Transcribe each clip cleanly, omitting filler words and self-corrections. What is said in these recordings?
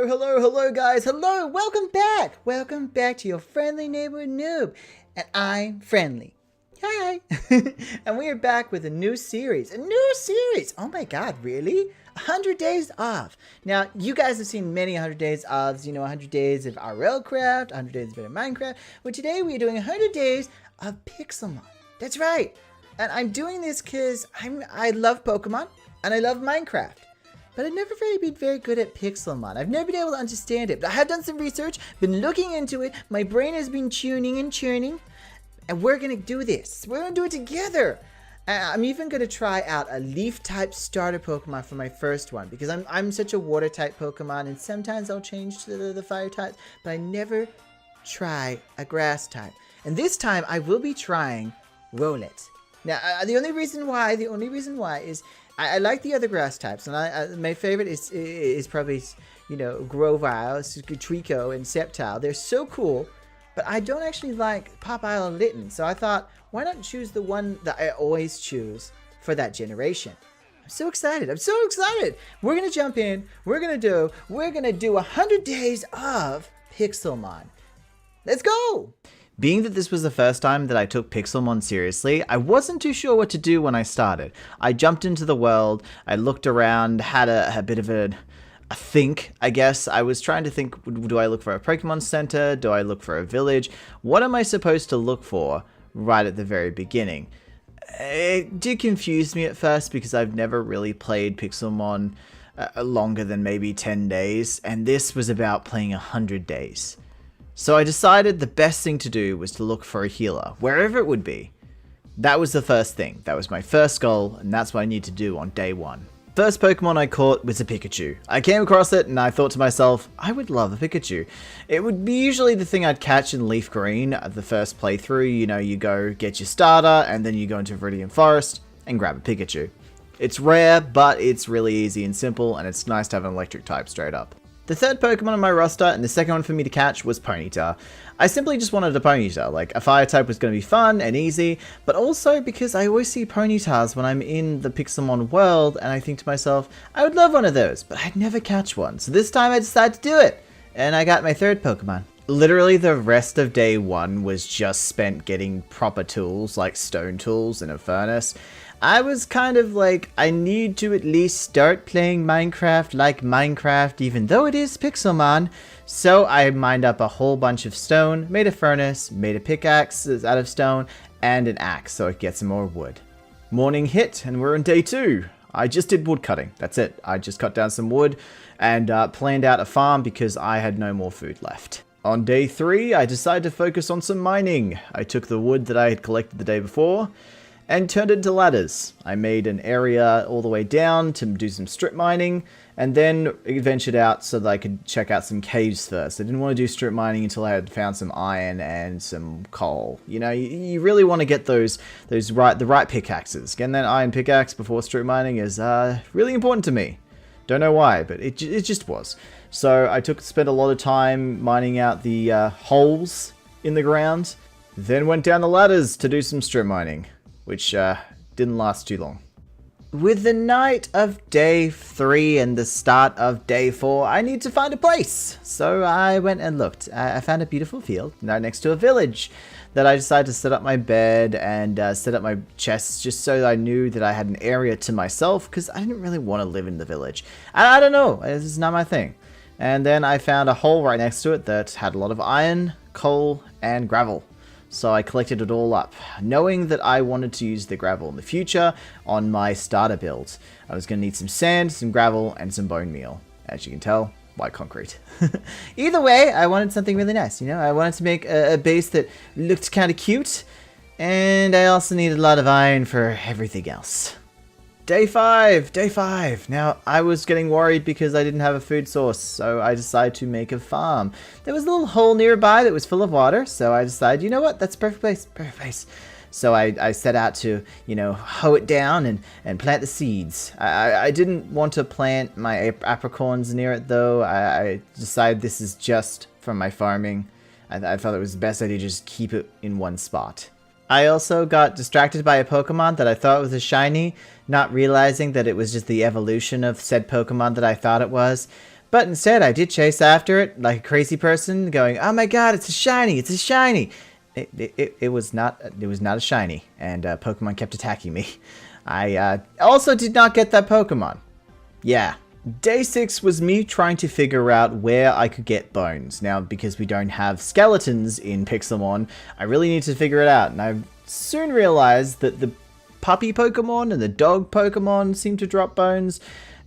Hello, guys. Hello, welcome back. Welcome back to your friendly neighborhood noob. And I'm friendly. Hi. And we are back with a new series. Oh my god, really? 100 Days Off. Now, you guys have seen many 100 Days Offs. 100 Days of RL Craft, 100 Days of Better Minecraft. But today we are doing 100 Days of Pixelmon. That's right. And I'm doing this because I love Pokemon and I love Minecraft. But I've never really been very good at Pixelmon. I've never been able to understand it. But I have done some research, been looking into it. My brain has been tuning and churning. And we're going to do this. We're going to do it together. I'm even going to try out a leaf-type starter Pokemon for my first one. Because I'm such a water-type Pokemon. And sometimes I'll change to the fire types. But I never try a grass type. And this time I will be trying Growlithe. Now, the only reason why is I like the other grass types, and my favorite is probably, Growlithe, Trico, and Sceptile. They're so cool, but I don't actually like Popeye or Litten, so I thought, why not choose the one that I always choose for that generation? I'm so excited. We're gonna jump in. We're gonna do 100 Days of Pixelmon. Let's go! Being that this was the first time that I took Pixelmon seriously, I wasn't too sure what to do when I started. I jumped into the world, I looked around, had a bit of a think, I guess. I was trying to think, do I look for a Pokemon Center? Do I look for a village? What am I supposed to look for right at the very beginning? It did confuse me at first because I've never really played Pixelmon longer than maybe 10 days, and this was about playing 100 days. So I decided the best thing to do was to look for a healer, wherever it would be. That was the first thing. That was my first goal, and that's what I need to do on day one. First Pokemon I caught was a Pikachu. I came across it and I thought to myself, I would love a Pikachu. It would be usually the thing I'd catch in Leaf Green at the first playthrough. You go get your starter, and then you go into Viridian Forest and grab a Pikachu. It's rare, but it's really easy and simple, and it's nice to have an electric type straight up. The third Pokemon on my roster, and the second one for me to catch, was Ponyta. I simply just wanted a Ponyta. Like, a fire type was going to be fun and easy, but also because I always see Ponytas when I'm in the Pixelmon world, and I think to myself, I would love one of those, but I'd never catch one. So this time I decided to do it, and I got my third Pokemon. Literally the rest of day one was just spent getting proper tools, like stone tools and a furnace. I was kind of like, I need to at least start playing Minecraft like Minecraft, even though it is Pixelmon. So I mined up a whole bunch of stone, made a furnace, made a pickaxe out of stone, and an axe so I could get some more wood. Morning hit, and we're on day 2. I just did wood cutting, that's it. I just cut down some wood and planned out a farm because I had no more food left. On day 3, I decided to focus on some mining. I took the wood that I had collected the day before and turned it into ladders. I made an area all the way down to do some strip mining, and then ventured out so that I could check out some caves first. I didn't want to do strip mining until I had found some iron and some coal. You really want to get the right pickaxes. Getting that iron pickaxe before strip mining is really important to me. Don't know why, but it just was. So I spent a lot of time mining out the holes in the ground, then went down the ladders to do some strip mining, which didn't last too long. With the night of day 3 and the start of day 4, I need to find a place. So I went and looked. I found a beautiful field right next to a village that I decided to set up my bed and set up my chests just so that I knew that I had an area to myself, because I didn't really want to live in the village. And I don't know, this is not my thing. And then I found a hole right next to it that had a lot of iron, coal, and gravel. So I collected it all up, knowing that I wanted to use the gravel in the future on my starter build. I was going to need some sand, some gravel, and some bone meal. As you can tell, white concrete. Either way, I wanted something really nice, I wanted to make a base that looked kind of cute, and I also needed a lot of iron for everything else. Day 5! Now, I was getting worried because I didn't have a food source, so I decided to make a farm. There was a little hole nearby that was full of water, so I decided, you know what, that's a perfect place. So I set out to, hoe it down and plant the seeds. I didn't want to plant my apricorns near it, though. I decided this is just from my farming. I thought it was the best idea to just keep it in one spot. I also got distracted by a Pokemon that I thought was a shiny, not realizing that it was just the evolution of said Pokemon that I thought it was. But instead, I did chase after it like a crazy person, going, "Oh my god, it's a shiny! It's a shiny!" It was not. It was not a shiny, and Pokemon kept attacking me. I also did not get that Pokemon. Yeah. Day 6 was me trying to figure out where I could get bones. Now, because we don't have skeletons in Pixelmon, I really need to figure it out. And I soon realized that the puppy Pokemon and the dog Pokemon seem to drop bones.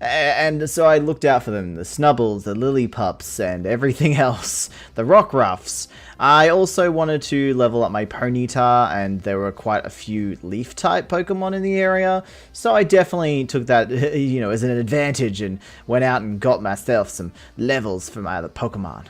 And so I looked out for them, the Snubbles, the Lillipups, and everything else. The Rockruffs. I also wanted to level up my Ponyta, and there were quite a few Leaf-type Pokemon in the area. So I definitely took that, as an advantage and went out and got myself some levels for my other Pokemon.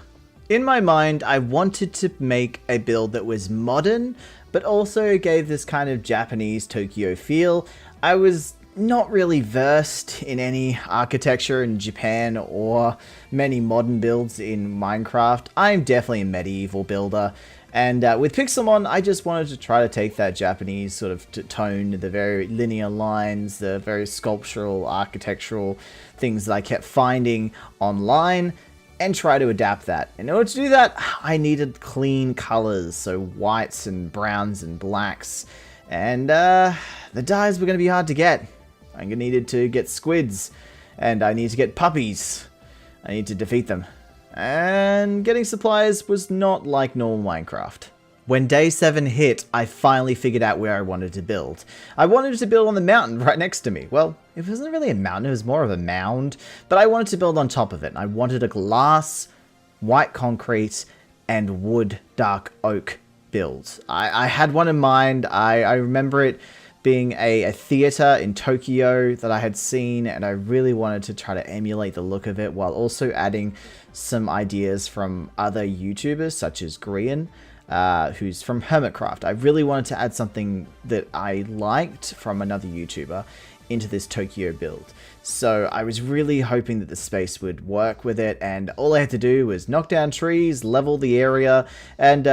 In my mind, I wanted to make a build that was modern, but also gave this kind of Japanese Tokyo feel. I was not really versed in any architecture in Japan or many modern builds in Minecraft. I'm definitely a medieval builder, and with Pixelmon I just wanted to try to take that Japanese sort of tone, the very linear lines, the very sculptural, architectural things that I kept finding online, and try to adapt that. In order to do that, I needed clean colors, so whites and browns and blacks, and the dyes were going to be hard to get. I needed to get squids, and I need to get puppies. I need to defeat them. And getting supplies was not like normal Minecraft. When day 7 hit, I finally figured out where I wanted to build. I wanted to build on the mountain right next to me. Well, it wasn't really a mountain, it was more of a mound, but I wanted to build on top of it. I wanted a glass, white concrete, and wood dark oak build. I had one in mind. I remember it being a theater in Tokyo that I had seen, and I really wanted to try to emulate the look of it while also adding some ideas from other YouTubers such as Grian, who's from Hermitcraft. I really wanted to add something that I liked from another YouTuber into this Tokyo build. So I was really hoping that the space would work with it, and all I had to do was knock down trees, level the area, and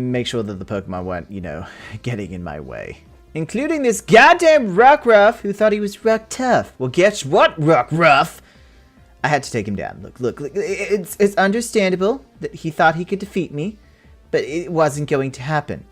make sure that the Pokemon weren't, getting in my way. Including this goddamn Rockruff who thought he was rock tough. Well, guess what, Rockruff? I had to take him down. Look, it's understandable that he thought he could defeat me, but it wasn't going to happen.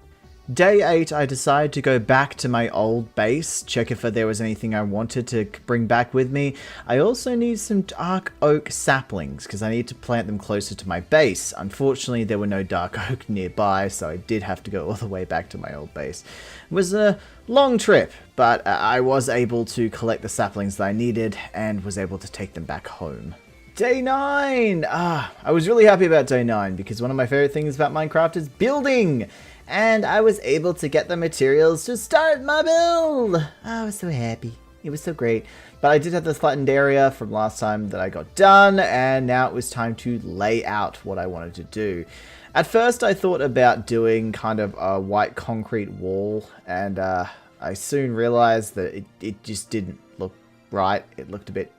Day 8, I decided to go back to my old base, check if there was anything I wanted to bring back with me. I also need some dark oak saplings, because I need to plant them closer to my base. Unfortunately, there were no dark oak nearby, so I did have to go all the way back to my old base. It was a long trip, but I was able to collect the saplings that I needed, and was able to take them back home. Day 9! I was really happy about day 9, because one of my favorite things about Minecraft is building! And I was able to get the materials to start my build! I was so happy. It was so great. But I did have this flattened area from last time that I got done, and now it was time to lay out what I wanted to do. At first I thought about doing kind of a white concrete wall, and I soon realized that it just didn't look right. It looked a bit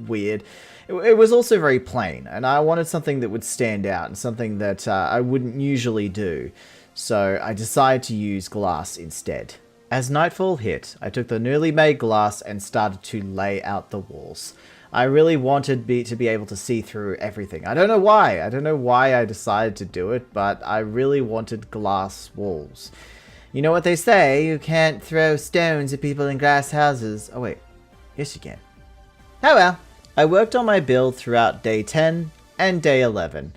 weird. It was also very plain, and I wanted something that would stand out, and something that I wouldn't usually do. So I decided to use glass instead. As nightfall hit, I took the newly made glass and started to lay out the walls. I really wanted to be able to see through everything. I don't know why. I don't know why I decided to do it, but I really wanted glass walls. You know what they say, you can't throw stones at people in glass houses. Oh wait, yes you can. Oh well. I worked on my build throughout day 10 and day 11.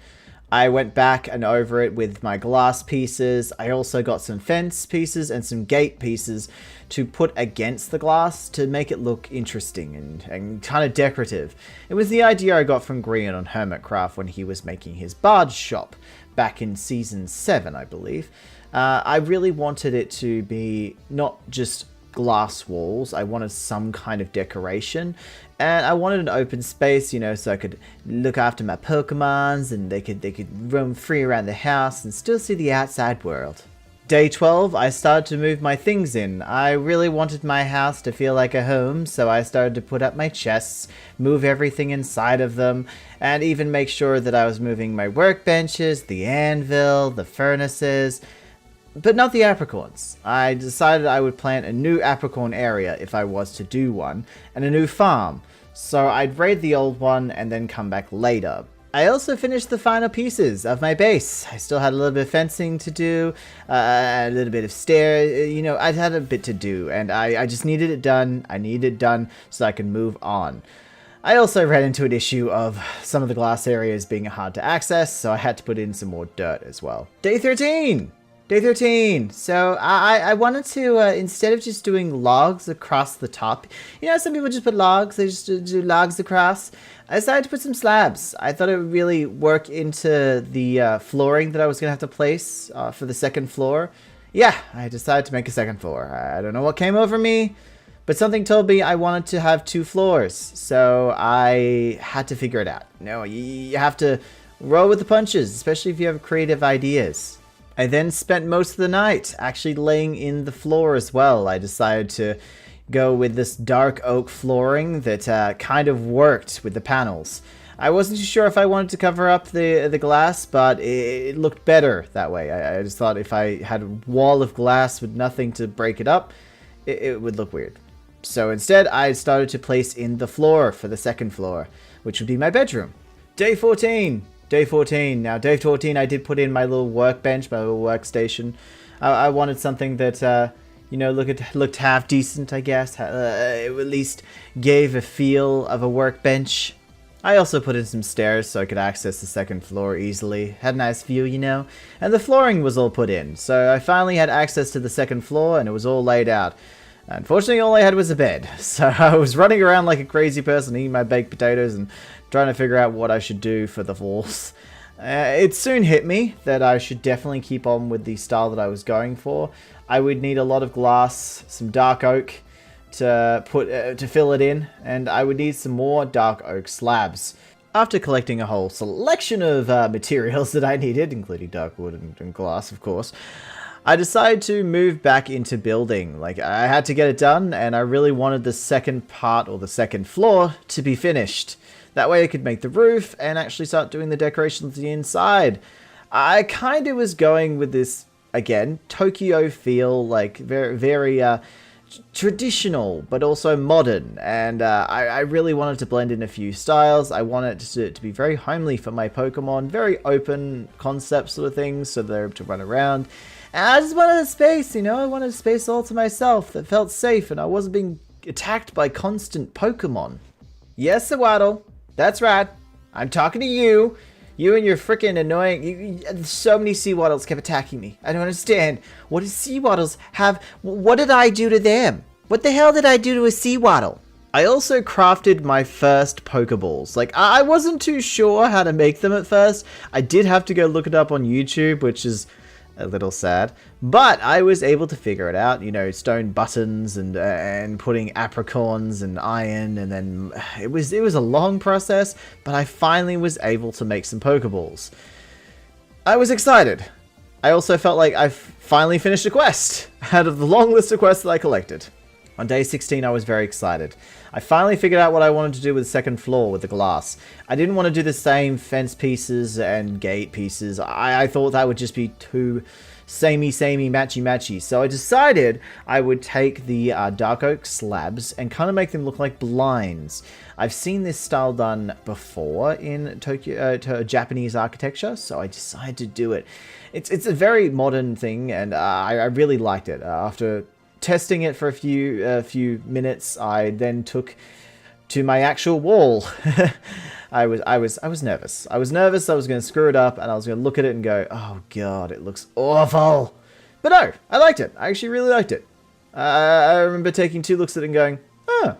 I went back and over it with my glass pieces. I also got some fence pieces and some gate pieces to put against the glass to make it look interesting and kind of decorative. It was the idea I got from Grian on Hermitcraft when he was making his barge shop back in season 7, I believe. I really wanted it to be not just glass walls. I wanted some kind of decoration, and I wanted an open space, so I could look after my Pokemons and they could roam free around the house and still see the outside world. Day 12, I started to move my things in. I really wanted my house to feel like a home, so I started to put up my chests, move everything inside of them, and even make sure that I was moving my workbenches, the anvil, the furnaces, but not the apricorns. I decided I would plant a new apricorn area if I was to do one, and a new farm. so I'd raid the old one and then come back later. I also finished the final pieces of my base. I still had a little bit of fencing to do, a little bit of stair, you know, I'd had a bit to do, and I just needed it done. I needed it done so I can move on. I also ran into an issue of some of the glass areas being hard to access, so I had to put in some more dirt as well. Day 13! Day 13! So I wanted to, instead of just doing logs across the top, you know, some people just put logs, they just do logs across. I decided to put some slabs. I thought it would really work into the flooring that I was going to have to place for the second floor. Yeah, I decided to make a second floor. I don't know what came over me, but something told me I wanted to have 2 floors, so I had to figure it out. No, you have to roll with the punches, especially if you have creative ideas. I then spent most of the night actually laying in the floor as well. I decided to go with this dark oak flooring that kind of worked with the panels. I wasn't too sure if I wanted to cover up the glass, but it looked better that way. I just thought if I had a wall of glass with nothing to break it up, it would look weird. So instead, I started to place in the floor for the second floor, which would be my bedroom. Day 14! Day 14. Now, day 14, I did put in my little workbench, my little workstation. I wanted something that, you know, looked half decent, I guess. It at least gave a feel of a workbench. I also put in some stairs so I could access the second floor easily. Had a nice view, you know. And the flooring was all put in. So I finally had access to the second floor and it was all laid out. Unfortunately, all I had was a bed. So I was running around like a crazy person, eating my baked potatoes and trying to figure out what I should do for the walls. It soon hit me that I should definitely keep on with the style that I was going for. I would need a lot of glass, some dark oak to fill it in, and I would need some more dark oak slabs. After collecting a whole selection of materials that I needed, including dark wood and glass, of course, I decided to move back into building. Like, I had to get it done, and I really wanted the second part, or the second floor, to be finished. That way I could make the roof, and actually start doing the decorations on the inside. I kind of was going with this, again, Tokyo feel, like, very traditional, but also modern. And I really wanted to blend in a few styles. I wanted it to be very homely for my Pokemon, very open concept sort of things, so they're able to run around. And I just wanted a space, you know, I wanted a space all to myself that felt safe and I wasn't being attacked by constant Pokemon. Yes, Sewaddle, that's right. I'm talking to you. You and your freaking annoying... so many Sewaddles kept attacking me. I don't understand. What does Sewaddles have? What did I do to them? What the hell did I do to a Sewaddle? I also crafted my first Pokeballs. Like, I wasn't too sure how to make them at first. I did have to go look it up on YouTube, which is a little sad, but I was able to figure it out, you know, stone buttons and putting apricorns and iron, and then it was a long process, but I finally was able to make some Pokeballs. I was excited. I also felt like I finally finished a quest out of the long list of quests that I collected. On day 16, I was very excited. I finally figured out what I wanted to do with the second floor with the glass. I didn't want to do the same fence pieces and gate pieces. I thought that would just be too samey, matchy. So I decided I would take the dark oak slabs and kind of make them look like blinds. I've seen this style done before in Japanese architecture, so I decided to do it. It's a very modern thing, and I really liked it. After testing it for a few minutes, I then took to my actual wall. I was nervous. I was nervous I was going to screw it up, and I was going to look at it and go, oh god, it looks awful. But no, I liked it. I actually really liked it. I remember taking 2 looks at it and going, oh,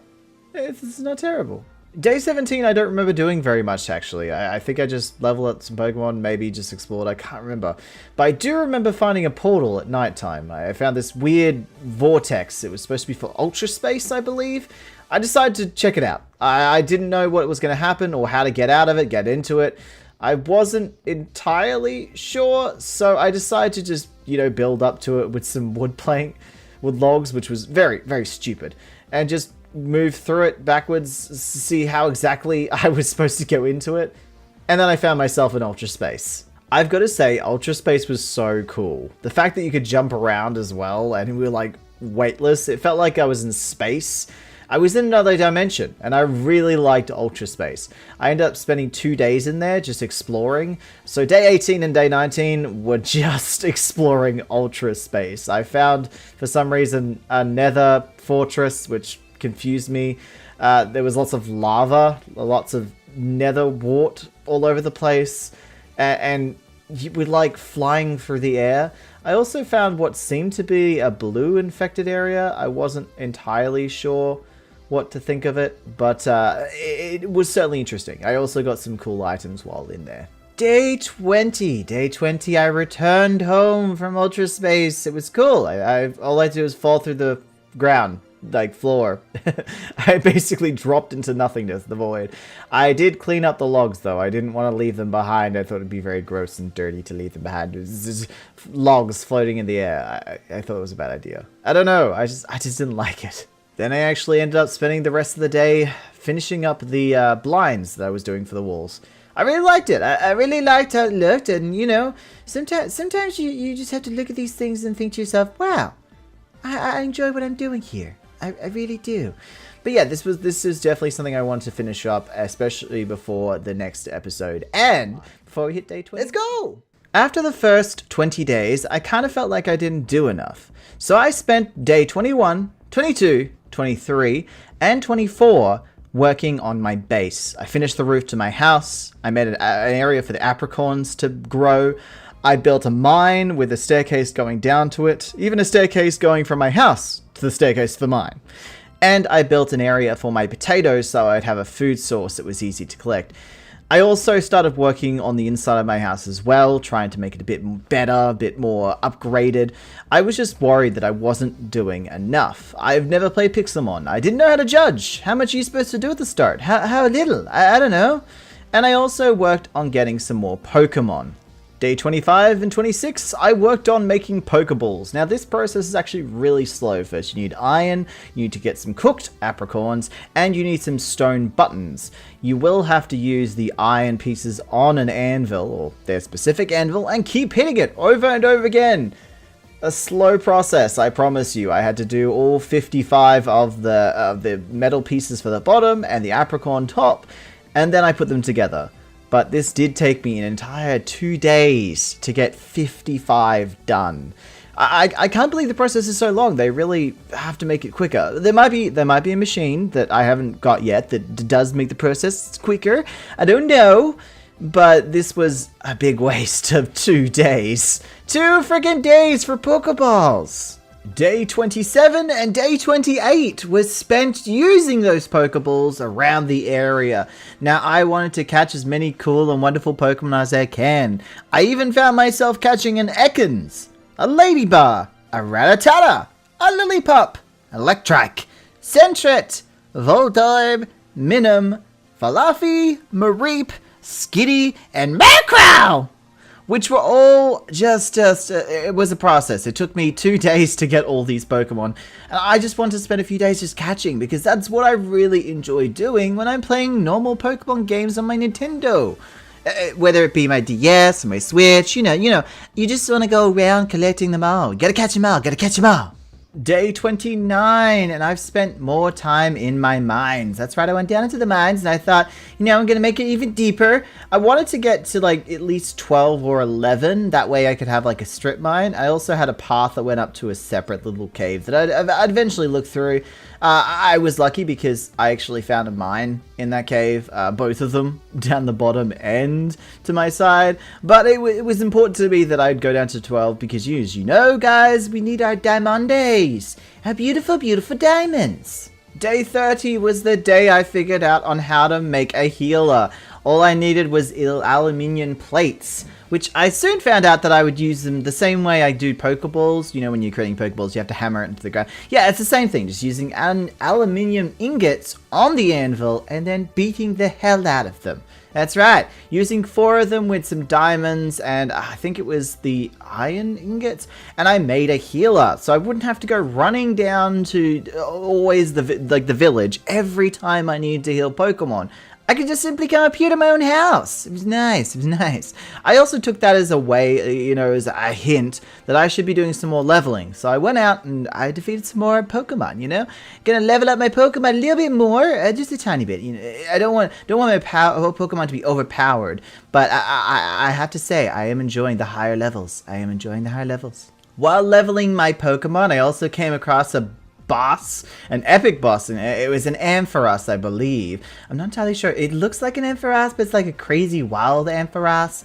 this is not terrible. Day 17, I don't remember doing very much, actually. I think I just leveled up some Pokemon, maybe just explored, I can't remember. But I do remember finding a portal at nighttime. I found this weird vortex. It was supposed to be for Ultra Space, I believe. I decided to check it out. I didn't know what was going to happen or how to get out of it, get into it. I wasn't entirely sure, so I decided to just, you know, build up to it with some wood logs, which was very, very stupid. And just move through it backwards to see how exactly I was supposed to go into it. And then I found myself in Ultra Space. I've got to say, Ultra Space was so cool. The fact that you could jump around as well and we were like weightless, it felt like I was in space. I was in another dimension, and I really liked Ultra Space. I ended up spending 2 days in there just exploring. So day 18 and day 19 were just exploring Ultra Space. I found, for some reason, a nether fortress, which confused me. There was lots of lava, lots of nether wart all over the place, and we're like flying through the air. I also found what seemed to be a blue infected area. I wasn't entirely sure what to think of it, but it was certainly interesting. I also got some cool items while in there. Day 20. Day 20, I returned home from Ultra Space. It was cool. All I had to do was fall through the ground, like floor. I basically dropped into nothingness, the void. I did clean up the logs though. I didn't want to leave them behind. I thought it'd be very gross and dirty to leave them behind. It was just logs floating in the air. I thought it was a bad idea. I don't know. I just didn't like it. Then I actually ended up spending the rest of the day finishing up the blinds that I was doing for the walls. I really liked it. I really liked how it looked, and you know, sometimes you just have to look at these things and think to yourself, wow, I enjoy what I'm doing here. I really do. But yeah, this is definitely something I want to finish up, especially before the next episode and before we hit day 20. Let's go! After the first 20 days, I kind of felt like I didn't do enough. So I spent day 21, 22, 23, and 24 working on my base. I finished the roof to my house. I made an area for the apricorns to grow. I built a mine with a staircase going down to it, even a staircase going from my house to the staircase for mine. And I built an area for my potatoes so I'd have a food source that was easy to collect. I also started working on the inside of my house as well, trying to make it a bit better, a bit more upgraded. I was just worried that I wasn't doing enough. I've never played Pixelmon. I didn't know how to judge. How much are you supposed to do at the start? How little? I don't know. And I also worked on getting some more Pokemon. Day 25 and 26, I worked on making Pokeballs. Now this process is actually really slow. First you need iron, you need to get some cooked apricorns, and you need some stone buttons. You will have to use the iron pieces on an anvil, or their specific anvil, and keep hitting it over and over again. A slow process, I promise you. I had to do all 55 of the metal pieces for the bottom and the apricorn top, and then I put them together. But this did take me an entire 2 days to get 55 done. I can't believe the process is so long. They really have to make it quicker. There might be a machine that I haven't got yet that does make the process quicker. I don't know. But this was a big waste of 2 days. 2 freaking days for Pokeballs! Day 27 and day 28 was spent using those Pokeballs around the area. Now, I wanted to catch as many cool and wonderful Pokemon as I can. I even found myself catching an Ekans, a Ladybar, a Rattata, a Lillipup, Electrike, Sentret, Voltorb, Minun, Falafi, Mareep, Skitty, and Macrow! Which were all just it was a process. It took me 2 days to get all these Pokemon. And I just want to spend a few days just catching, because that's what I really enjoy doing when I'm playing normal Pokemon games on my Nintendo. Whether it be my DS or my Switch, you know, you just want to go around collecting them all. You gotta catch them all, gotta catch them all. Day 29, and I've spent more time in my mines. That's right, I went down into the mines, and I thought, I'm gonna make it even deeper. I wanted to get to like at least 12 or 11, that way I could have like a strip mine. I also had a path that went up to a separate little cave that I'd eventually look through. I was lucky because I actually found a mine in that cave, both of them down the bottom end to my side. But it was important to me that I'd go down to 12 because, as you know, guys, we need our diamondes, our beautiful, beautiful diamonds. Day 30 was the day I figured out on how to make a healer. All I needed was aluminium plates, which I soon found out that I would use them the same way I do Pokeballs. You know, when you're creating Pokeballs, you have to hammer it into the ground. Yeah, it's the same thing, just using aluminium ingots on the anvil and then beating the hell out of them. That's right, using 4 of them with some diamonds and I think it was the iron ingots, and I made a healer, so I wouldn't have to go running down to always the village every time I needed to heal Pokemon. I could just simply come up here to my own house. It was nice. It was nice. I also took that as a way, you know, as a hint that I should be doing some more leveling. So I went out and I defeated some more Pokemon, you know? Gonna level up my Pokemon a little bit more, just a tiny bit. You know, I don't want my Pokemon to be overpowered, but I have to say, I am enjoying the higher levels. I am enjoying the higher levels. While leveling my Pokemon, I also came across a boss, an epic boss, and it was an Ampharos, I believe. I'm not entirely sure. It looks like an Ampharos, but it's like a crazy wild Ampharos.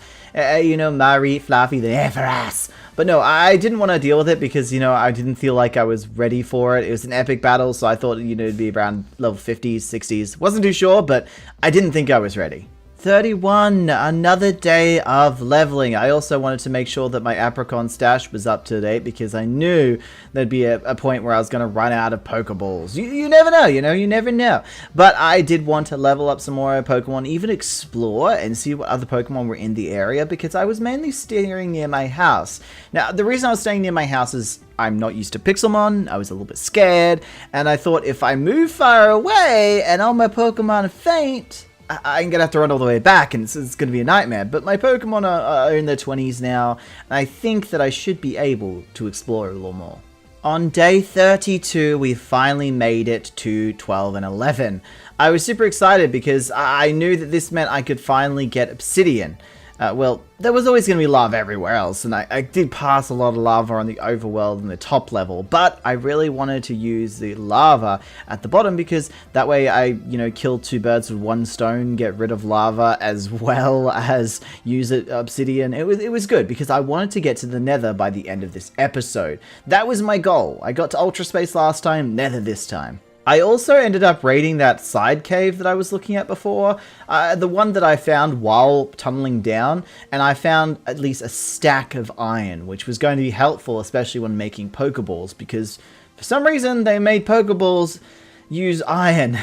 You know, Marie, Fluffy, the Ampharos. But no, I didn't want to deal with it because, you know, I didn't feel like I was ready for it. It was an epic battle, so I thought, you know, it'd be around level 50s, 60s. Wasn't too sure, but I didn't think I was ready. 31, another day of leveling. I also wanted to make sure that my apricot stash was up to date because I knew there'd be a point where I was going to run out of Pokeballs. You never know, you know, you never know. But I did want to level up some more Pokemon, even explore and see what other Pokemon were in the area because I was mainly staying near my house. Now, the reason I was staying near my house is I'm not used to Pixelmon, I was a little bit scared, and I thought if I move far away and all my Pokemon faint, I'm going to have to run all the way back, and it's going to be a nightmare. But my Pokemon are in their 20s now, and I think that I should be able to explore a little more. On day 32, we finally made it to 12 and 11. I was super excited because I knew that this meant I could finally get Obsidian. Well, there was always going to be lava everywhere else, and I did pass a lot of lava on the overworld and the top level, but I really wanted to use the lava at the bottom because that way I, you know, kill two birds with one stone, get rid of lava as well as use obsidian. It was good because I wanted to get to the Nether by the end of this episode. That was my goal. I got to Ultra Space last time, Nether this time. I also ended up raiding that side cave that I was looking at before, the one that I found while tunneling down, and I found at least a stack of iron, which was going to be helpful, especially when making Pokeballs, because for some reason they made Pokeballs use iron,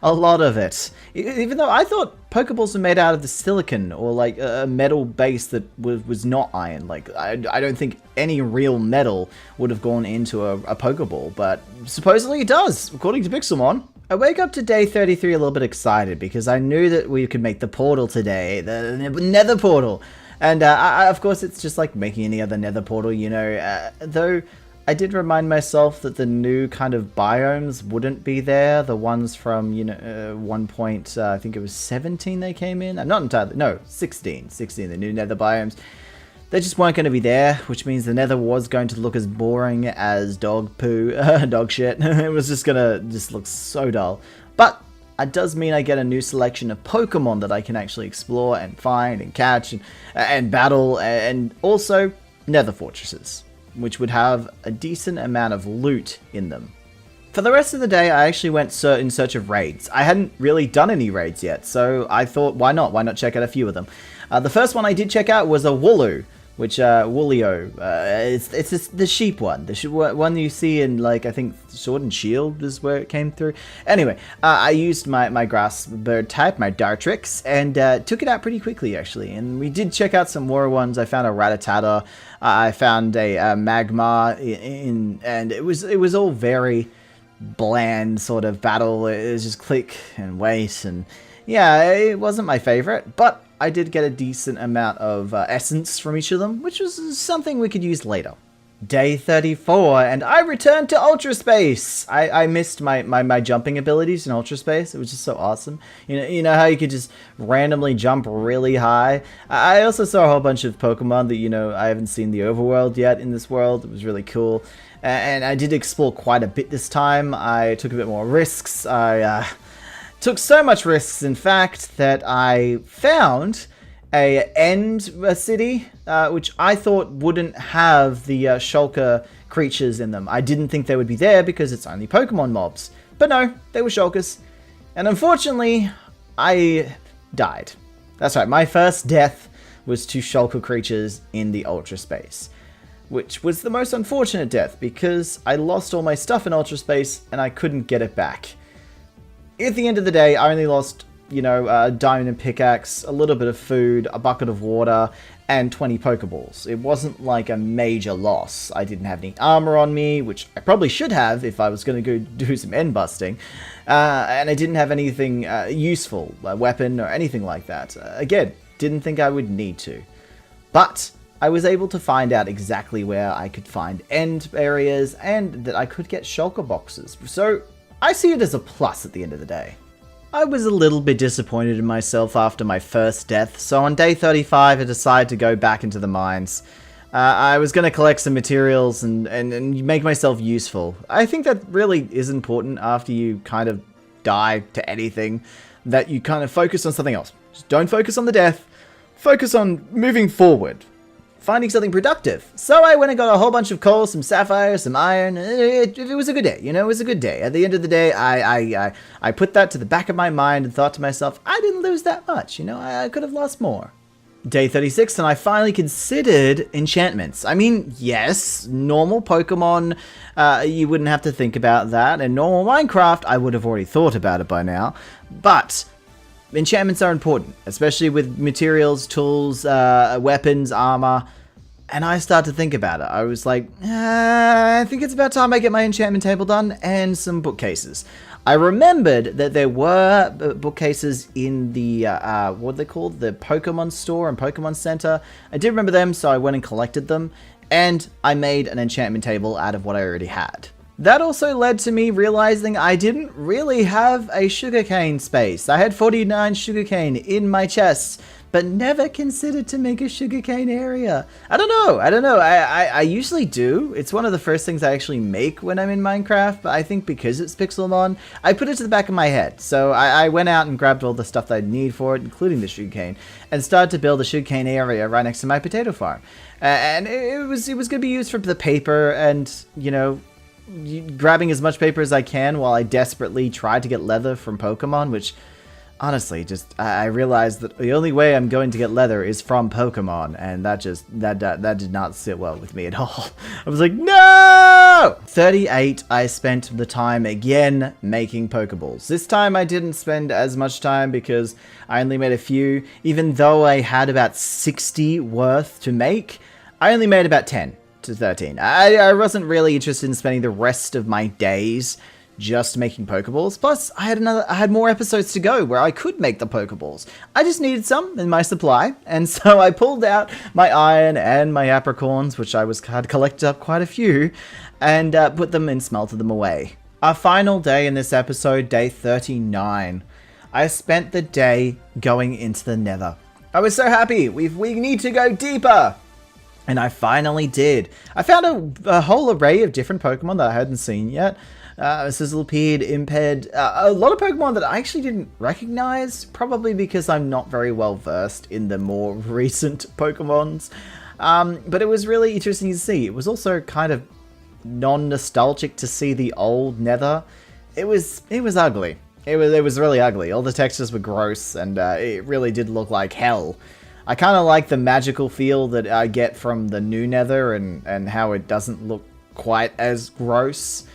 a lot of it. Even though I thought Pokeballs were made out of the silicon or like a metal base that was not iron. Like I don't think any real metal would have gone into a Pokeball, but supposedly it does, according to Pixelmon. I wake up to day 33 a little bit excited because I knew that we could make the portal today, the Nether portal. And of course it's just like making any other Nether portal, you know, though I did remind myself that the new kind of biomes wouldn't be there. The ones from, you know, one point, I think it was 17 they came in. I'm not entirely, no, 16, the new Nether biomes. They just weren't going to be there, which means the Nether was going to look as boring as dog poo, dog shit. It was just going to just look so dull. But it does mean I get a new selection of Pokemon that I can actually explore and find and catch and battle, and also Nether fortresses, which would have a decent amount of loot in them. For the rest of the day, I actually went in search of raids. I hadn't really done any raids yet, so I thought, why not? Why not check out a few of them? The first one I did check out was a Wooloo, which, Woolio, it's the sheep one. The one you see in, like, I think Sword and Shield is where it came through. Anyway, I used my grass bird type, my Dartrix, and took it out pretty quickly, actually. And we did check out some more ones. I found a Rattata. I found a Magma, and it was all very bland sort of battle. It was just click and wait, and yeah, it wasn't my favorite, but I did get a decent amount of essence from each of them, which was something we could use later. Day 34, and I returned to Ultra Space. I missed my jumping abilities in Ultra Space. It was just so awesome. You know how you could just randomly jump really high? I also saw a whole bunch of Pokemon that, you know, I haven't seen the overworld yet in this world. It was really cool. And I did explore quite a bit this time. I took a bit more risks. I took so much risks, in fact, that I found a end city, which I thought wouldn't have the shulker creatures in them. I didn't think they would be there because it's only Pokemon mobs. But no, they were shulkers. And unfortunately, I died. That's right, my first death was to shulker creatures in the Ultra Space, which was the most unfortunate death because I lost all my stuff in Ultra Space and I couldn't get it back. At the end of the day, I only lost you know, a diamond and pickaxe, a little bit of food, a bucket of water, and 20 Pokeballs. It wasn't like a major loss. I didn't have any armor on me, which I probably should have if I was going to go do some end busting. And I didn't have anything useful, a weapon or anything like that. Again, didn't think I would need to. But I was able to find out exactly where I could find end areas and that I could get shulker boxes. So I see it as a plus at the end of the day. I was a little bit disappointed in myself after my first death, so on day 35 I decided to go back into the mines. I was going to collect some materials and make myself useful. I think that really is important after you kind of die to anything, that you kind of focus on something else. Just don't focus on the death, focus on moving forward. Finding something productive. So I went and got a whole bunch of coal, some sapphire, some iron. It was a good day, you know, it was a good day. At the end of the day, I put that to the back of my mind and thought to myself, I didn't lose that much, you know, I could have lost more. Day 36, and I finally considered enchantments. I mean, yes, normal Pokemon, you wouldn't have to think about that. And normal Minecraft, I would have already thought about it by now. But enchantments are important, especially with materials, tools, weapons, armor. And I started to think about it. I was like, I think it's about time I get my enchantment table done and some bookcases. I remembered that there were bookcases in the, what are they called? The Pokemon store and Pokemon Center. I did remember them, so I went and collected them. And I made an enchantment table out of what I already had. That also led to me realizing I didn't really have a sugarcane space. I had 49 sugarcane in my chest, but never considered to make a sugarcane area. I don't know. I usually do. It's one of the first things I actually make when I'm in Minecraft, but I think because it's Pixelmon, I put it to the back of my head. So I went out and grabbed all the stuff that I'd need for it, including the sugarcane, and started to build a sugarcane area right next to my potato farm. And it was going to be used for the paper and, you know, grabbing as much paper as I can while I desperately tried to get leather from Pokemon, which honestly, just I realized that the only way I'm going to get leather is from Pokemon, and that did not sit well with me at all. I was like, no! 38, I spent the time again making Pokeballs. This time I didn't spend as much time because I only made a few. Even though I had about 60 worth to make, I only made about 10 to 13. I wasn't really interested in spending the rest of my days just making Pokeballs. Plus, I had more episodes to go where I could make the Pokeballs. I just needed some in my supply, and so I pulled out my iron and my apricorns, which had collected up quite a few, and put them and smelted them away. Our final day in this episode, day 39. I spent the day going into the Nether. I was so happy. We need to go deeper. And I finally did. I found a whole array of different Pokemon that I hadn't seen yet. Sizzlipede, Imped, a lot of Pokemon that I actually didn't recognize, probably because I'm not very well versed in the more recent Pokemons. But it was really interesting to see. It was also kind of non-nostalgic to see the old Nether. It was ugly. It was really ugly. All the textures were gross, and it really did look like hell. I kind of like the magical feel that I get from the new Nether and how it doesn't look quite as gross.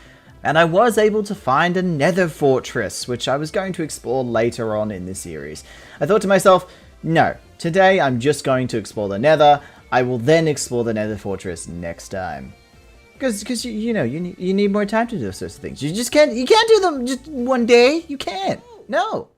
And I was able to find a Nether fortress, which I was going to explore later on in the series. I thought to myself, no, today I'm just going to explore the Nether. I will then explore the Nether fortress next time. Because you know, you need more time to do those sorts of things. You can't do them just one day. You can't. No.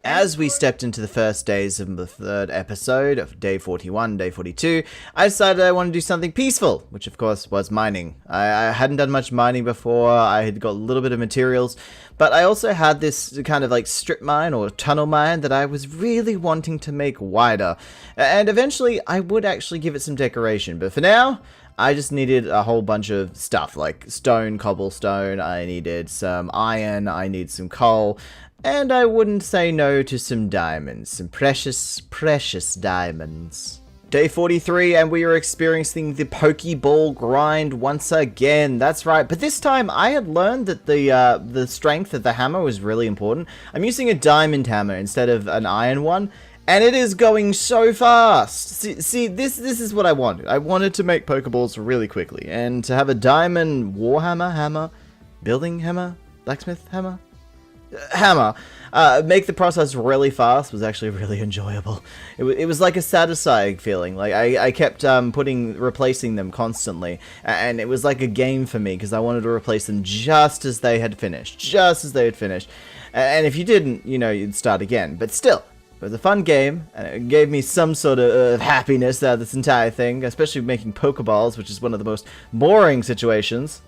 As we stepped into the first days of the third episode of day 41, day 42, I decided I wanted to do something peaceful, which of course was mining. I hadn't done much mining before. I had got a little bit of materials, but I also had this kind of like strip mine or tunnel mine that I was really wanting to make wider. And eventually I would actually give it some decoration, but for now, I just needed a whole bunch of stuff like stone, cobblestone, I needed some iron, I need some coal, and I wouldn't say no to some diamonds, some precious, precious diamonds. Day 43, and we are experiencing the Pokeball grind once again. That's right, but this time I had learned that the strength of the hammer was really important. I'm using a diamond hammer instead of an iron one, and it is going so fast. See, this is what I wanted. I wanted to make Pokeballs really quickly, and to have a diamond warhammer hammer, building hammer, blacksmith hammer. hammer. Make the process really fast was actually really enjoyable. It was like a satisfying feeling. Like I kept replacing them constantly, and it was like a game for me because I wanted to replace them just as they had finished, And if you didn't, you know, you'd start again. But still, it was a fun game, and it gave me some sort of happiness out of this entire thing, especially making Pokeballs, which is one of the most boring situations.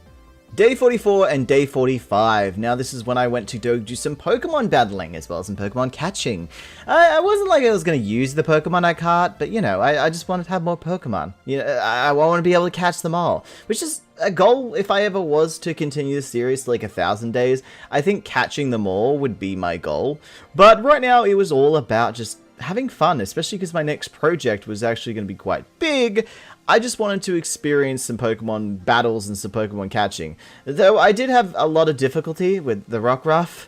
Day 44 and day 45. Now this is when I went to do some Pokemon battling as well as some Pokemon catching. I wasn't like I was going to use the Pokemon I caught, but you know, I just wanted to have more Pokemon. You know, I want to be able to catch them all, which is a goal if I ever was to continue the series to like 1,000 days. I think catching them all would be my goal. But right now it was all about just having fun, especially because my next project was actually going to be quite big. I just wanted to experience some Pokemon battles and some Pokemon catching. Though I did have a lot of difficulty with the Rockruff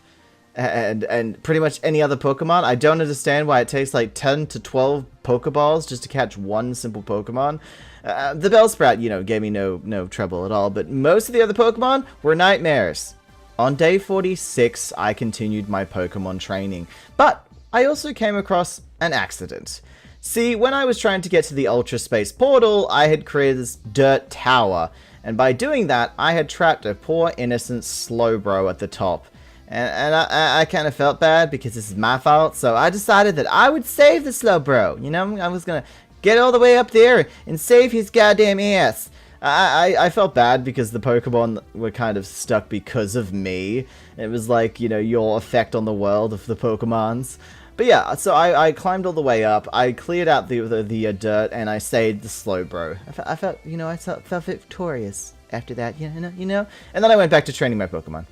and pretty much any other Pokemon. I don't understand why it takes like 10 to 12 Pokeballs just to catch one simple Pokemon. The Bellsprout, you know, gave me no trouble at all, but most of the other Pokemon were nightmares. On day 46, I continued my Pokemon training, but I also came across an accident. See, when I was trying to get to the Ultra Space Portal, I had created this dirt tower, and by doing that, I had trapped a poor innocent Slowbro at the top. And I kind of felt bad because this is my fault, so I decided that I would save the Slowbro. You know, I was gonna get all the way up there and save his goddamn ass. I felt bad because the Pokemon were kind of stuck because of me. It was like, you know, your effect on the world of the Pokemons. But yeah, so I climbed all the way up, I cleared out the dirt, and I saved the Slowbro. I felt, you know, I felt victorious after that, you know? And then I went back to training my Pokemon.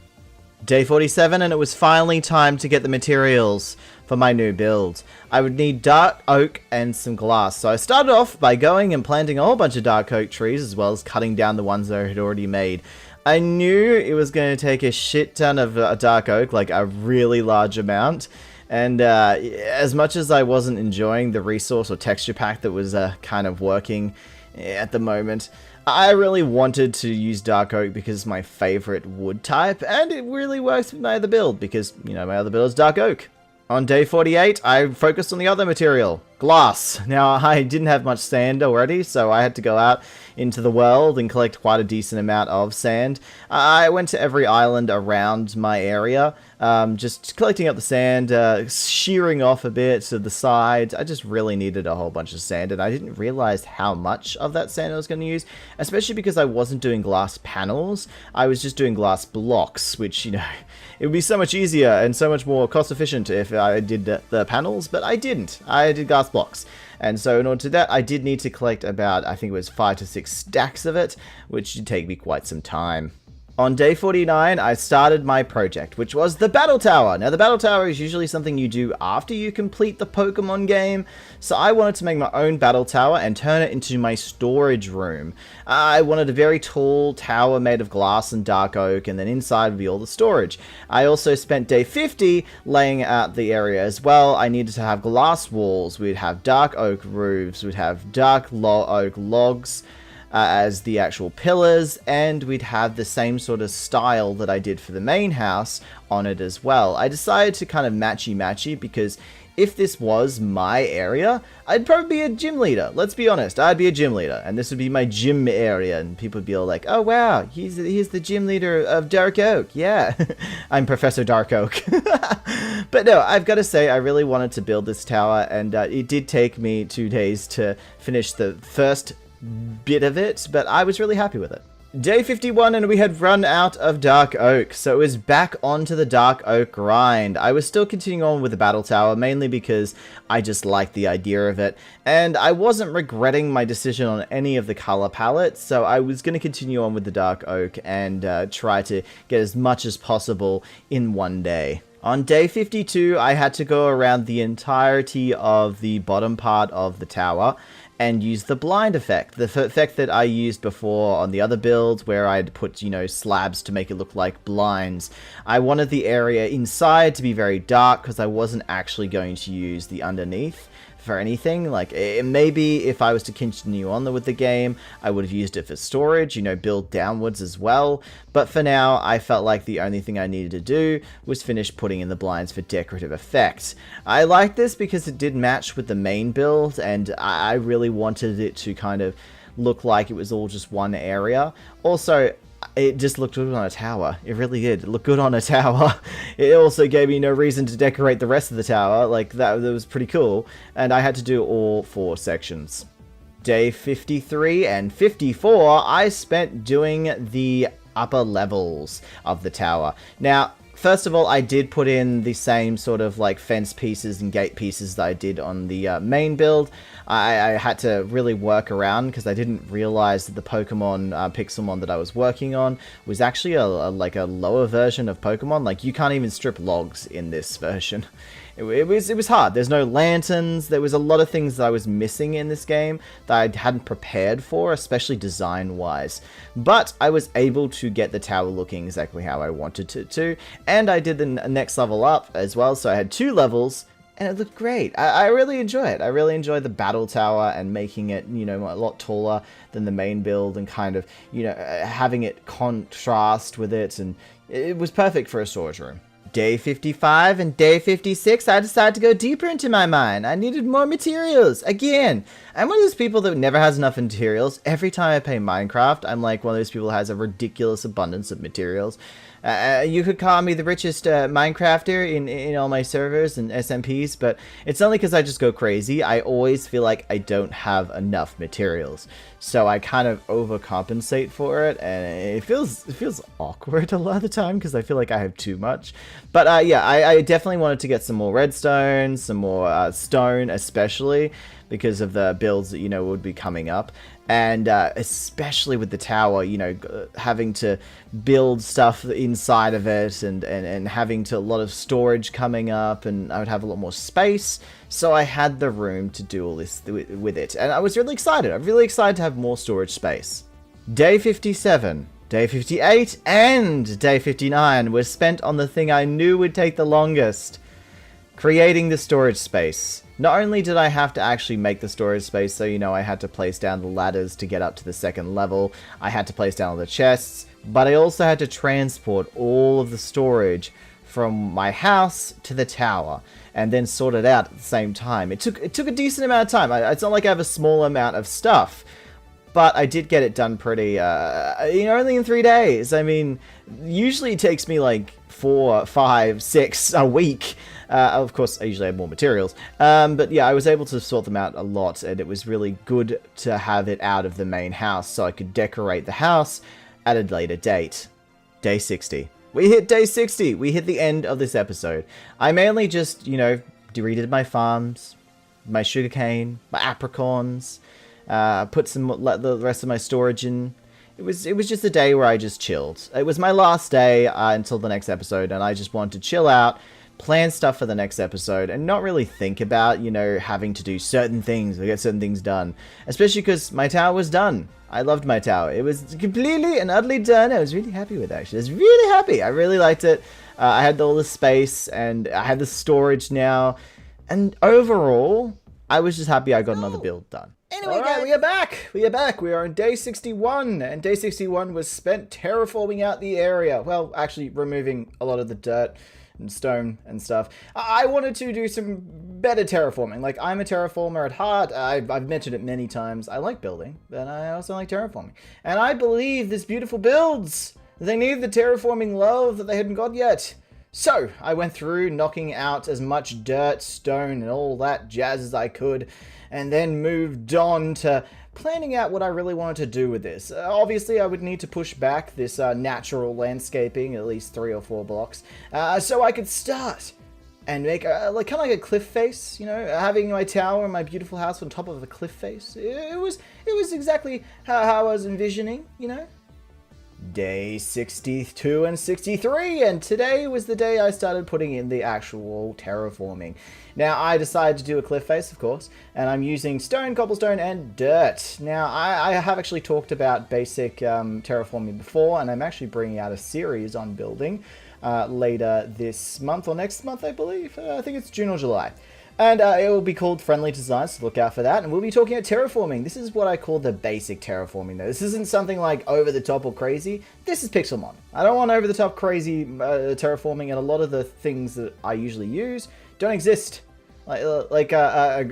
Day 47, and it was finally time to get the materials for my new build. I would need dark oak and some glass, so I started off by going and planting a whole bunch of dark oak trees, as well as cutting down the ones that I had already made. I knew it was going to take a shit ton of dark oak, like a really large amount. And as much as I wasn't enjoying the resource or texture pack that was kind of working at the moment, I really wanted to use Dark Oak because it's my favorite wood type, and it really works with my other build because, you know, my other build is Dark Oak. On day 48, I focused on the other material, glass. Now, I didn't have much sand already, so I had to go out into the world and collect quite a decent amount of sand. I went to every island around my area, just collecting up the sand, shearing off a bit to the sides. I just really needed a whole bunch of sand, and I didn't realize how much of that sand I was going to use, especially because I wasn't doing glass panels. I was just doing glass blocks, which, you know, it would be so much easier and so much more cost efficient if I did the panels, but I didn't. I did glass blocks. And so in order to do that, I did need to collect about, I think it was 5 to 6 stacks of it, which should take me quite some time. On day 49, I started my project, which was the Battle Tower. Now, the Battle Tower is usually something you do after you complete the Pokemon game, so I wanted to make my own Battle Tower and turn it into my storage room. I wanted a very tall tower made of glass and dark oak, and then inside would be all the storage. I also spent day 50 laying out the area as well. I needed to have glass walls, we'd have dark oak roofs, we'd have dark oak logs, as the actual pillars, and we'd have the same sort of style that I did for the main house on it as well. I decided to kind of matchy because if this was my area, I'd probably be a gym leader. Let's be honest, I'd be a gym leader, and this would be my gym area, and people would be all like, oh wow, he's the gym leader of Dark Oak, yeah. I'm Professor Dark Oak. But no, I've got to say, I really wanted to build this tower, and it did take me 2 days to finish the first bit of it, but I was really happy with it. Day 51, and we had run out of Dark Oak, so it was back onto the Dark Oak grind. I was still continuing on with the Battle Tower, mainly because I just liked the idea of it, and I wasn't regretting my decision on any of the color palettes, so I was going to continue on with the Dark Oak and try to get as much as possible in one day. On day 52, I had to go around the entirety of the bottom part of the tower and use the blind effect. The effect that I used before on the other builds where I'd put, you know, slabs to make it look like blinds. I wanted the area inside to be very dark because I wasn't actually going to use the underneath for anything. Like, maybe if I was to continue on with the game, I would have used it for storage, you know, build downwards as well. But for now, I felt like the only thing I needed to do was finish putting in the blinds for decorative effect. I like this because it did match with the main build, and I really wanted it to kind of look like it was all just one area. Also, it just looked good on a tower. It really did. It looked good on a tower. It also gave me no reason to decorate the rest of the tower. Like, that was pretty cool. And I had to do all 4 sections. Day 53 and 54, I spent doing the upper levels of the tower. Now, first of all, I did put in the same sort of like fence pieces and gate pieces that I did on the main build. I had to really work around because I didn't realize that the Pokemon Pixelmon that I was working on was actually like a lower version of Pokemon. Like, you can't even strip logs in this version. It was hard. There's no lanterns. There was a lot of things that I was missing in this game that I hadn't prepared for, especially design-wise. But I was able to get the tower looking exactly how I wanted it to, and I did the next level up as well, so I had 2 levels, and it looked great. I really enjoy it. I really enjoy the battle tower and making it, you know, a lot taller than the main build and kind of, you know, having it contrast with it, and it was perfect for a storage room. Day 55 and day 56, I decided to go deeper into my mine. I needed more materials. Again, I'm one of those people that never has enough materials. Every time I play Minecraft, I'm like one of those people who has a ridiculous abundance of materials. You could call me the richest Minecrafter in all my servers and SMPs, but it's only because I just go crazy. I always feel like I don't have enough materials, so I kind of overcompensate for it, and it feels awkward a lot of the time because I feel like I have too much. But yeah, I definitely wanted to get some more redstone, some more stone, especially because of the builds that, you know, would be coming up. And especially with the tower, you know, having to build stuff inside of it and having a lot of storage coming up, and I would have a lot more space. So I had the room to do all this with it. And I was really excited. I'm really excited to have more storage space. Day 57, day 58, and day 59 was spent on the thing I knew would take the longest. Creating the storage space. Not only did I have to actually make the storage space, so, you know, I had to place down the ladders to get up to the 2nd level, I had to place down all the chests, but I also had to transport all of the storage from my house to the tower, and then sort it out at the same time. It took a decent amount of time. It's not like I have a small amount of stuff, but I did get it done pretty, you know, only in 3 days. I mean, usually it takes me like 4, 5, 6 a week. Of course, I usually have more materials. But yeah, I was able to sort them out a lot, and it was really good to have it out of the main house so I could decorate the house at a later date. Day 60. We hit day 60. We hit the end of this episode. I mainly just, you know, redid my farms, my sugarcane, my apricons, put the rest of my storage in. It was just a day where I just chilled. It was my last day until the next episode, and I just wanted to chill out, plan stuff for the next episode, and not really think about, you know, having to do certain things or get certain things done. Especially because my tower was done. I loved my tower. It was completely and utterly done. I was really happy with it, actually. I was really happy. I really liked it. I had all the space, and I had the storage now. And overall, I was just happy I got another build done. Anyway, guys, we are back. We are back. We are on day 61, and day 61 was spent terraforming out the area. Well, actually removing a lot of the dirt and stone and stuff. I wanted to do some better terraforming. Like, I'm a terraformer at heart. I've mentioned it many times. I like building, but I also like terraforming. And I believe this beautiful builds, they need the terraforming love that they hadn't got yet. So, I went through knocking out as much dirt, stone, and all that jazz as I could, and then moved on to planning out what I really wanted to do with this. Obviously, I would need to push back this natural landscaping at least 3 or 4 blocks, so I could start and make like kind of like a cliff face, you know, having my tower and my beautiful house on top of a cliff face. It was exactly how I was envisioning, you know. Day 62 and 63, and today was the day I started putting in the actual terraforming. Now, I decided to do a cliff face, of course, and I'm using stone, cobblestone, and dirt. Now, I have actually talked about basic terraforming before, and I'm actually bringing out a series on building later this month, or next month, I believe. I think it's June or July. And it will be called Friendly Designs, so look out for that. And we'll be talking about terraforming. This is what I call the basic terraforming, though. This isn't something like over the top or crazy. This is Pixelmon. I don't want over the top crazy terraforming, and a lot of the things that I usually use don't exist. Like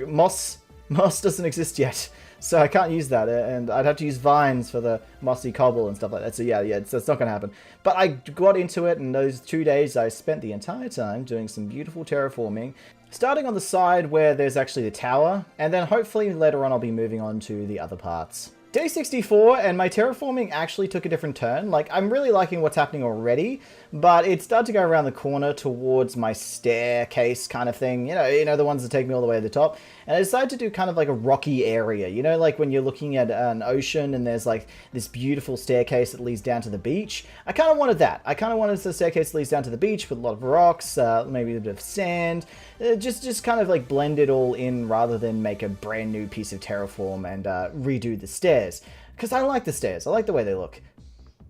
moss doesn't exist yet. So I can't use that, and I'd have to use vines for the mossy cobble and stuff like that. So yeah, so it's not going to happen. But I got into it, and those 2 days I spent the entire time doing some beautiful terraforming, starting on the side where there's actually the tower, and then hopefully later on I'll be moving on to the other parts. Day 64, and my terraforming actually took a different turn. Like, I'm really liking what's happening already, but it started to go around the corner towards my staircase kind of thing. You know, the ones that take me all the way to the top. And I decided to do kind of like a rocky area. You know, like when you're looking at an ocean and there's like this beautiful staircase that leads down to the beach. I kind of wanted that. I kind of wanted the staircase that leads down to the beach with a lot of rocks, maybe a bit of sand. Just kind of like blend it all in rather than make a brand new piece of terraform and redo the stairs. Because I like the stairs. I like the way they look.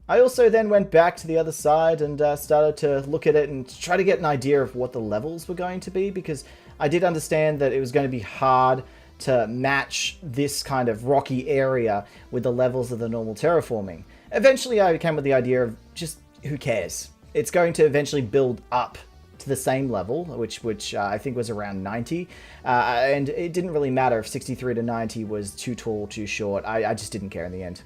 I also then went back to the other side and started to look at it and try to get an idea of what the levels were going to be, because I did understand that it was going to be hard to match this kind of rocky area with the levels of the normal terraforming. Eventually I came with the idea of just, who cares? It's going to eventually build up to the same level, which I think was around 90, and it didn't really matter if 63 to 90 was too tall, too short. I just didn't care in the end.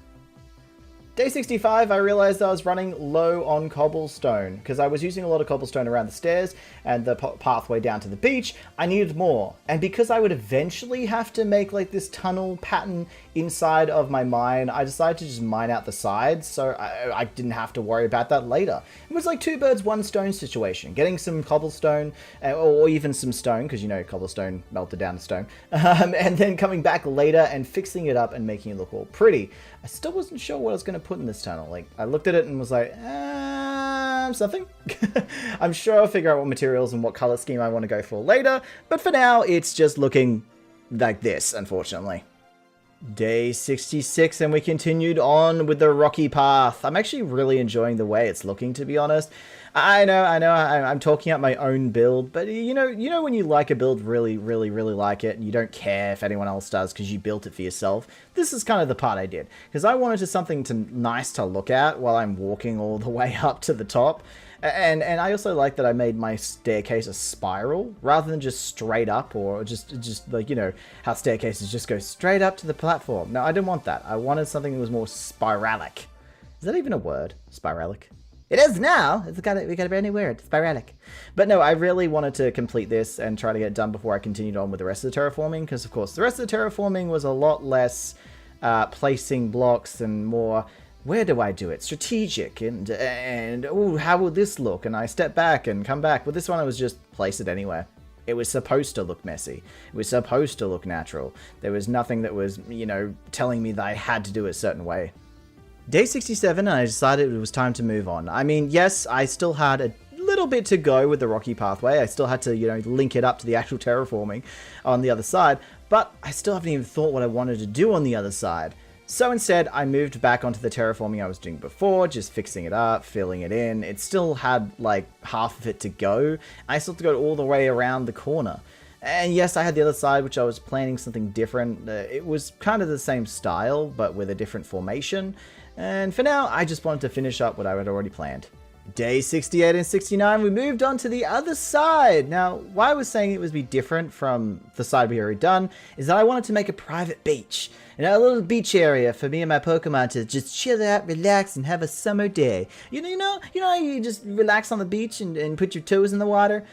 Day 65, I realized I was running low on cobblestone because I was using a lot of cobblestone around the stairs and the pathway down to the beach. I needed more. And because I would eventually have to make like this tunnel pattern inside of my mine, I decided to just mine out the sides so I didn't have to worry about that later. It was like 2 birds, 1 stone situation. Getting some cobblestone or even some stone, because you know cobblestone melted down to stone, and then coming back later and fixing it up and making it look all pretty. I still wasn't sure what I was going to put in this tunnel. Like, I looked at it and was like, something? I'm sure I'll figure out what materials and what color scheme I want to go for later, but for now, it's just looking like this, unfortunately. Day 66, and we continued on with the rocky path. I'm actually really enjoying the way it's looking, to be honest. I know, I'm talking out my own build, but you know when you like a build, really like it, and you don't care if anyone else does because you built it for yourself? This is kind of the part I did, because I wanted something nice to look at while I'm walking all the way up to the top. And I also like that I made my staircase a spiral rather than just straight up, or just like, you know, how staircases just go straight up to the platform. No, I didn't want that. I wanted something that was more spiralic. Is that even a word? Spiralic? It is now. We got a brand new word, spiralic. But no, I really wanted to complete this and try to get it done before I continued on with the rest of the terraforming, because of course the rest of the terraforming was a lot less placing blocks and more, where do I do it? Strategic and oh, how will this look? And I step back and come back. With this one, I was just place it anywhere. It was supposed to look messy. It was supposed to look natural. There was nothing that was, you know, telling me that I had to do it a certain way. Day 67, and I decided it was time to move on. I mean, yes, I still had a little bit to go with the rocky pathway. I still had to, you know, link it up to the actual terraforming on the other side, but I still haven't even thought what I wanted to do on the other side. So instead, I moved back onto the terraforming I was doing before, just fixing it up, filling it in. It still had like half of it to go. I still had to go all the way around the corner. And yes, I had the other side, which I was planning something different. It was kind of the same style, but with a different formation. And for now, I just wanted to finish up what I had already planned. Day 68 and 69, we moved on to the other side. Now, why I was saying it would be different from the side we already done is that I wanted to make a private beach. You know, a little beach area for me and my Pokemon to just chill out, relax, and have a summer day. You know how you just relax on the beach and put your toes in the water?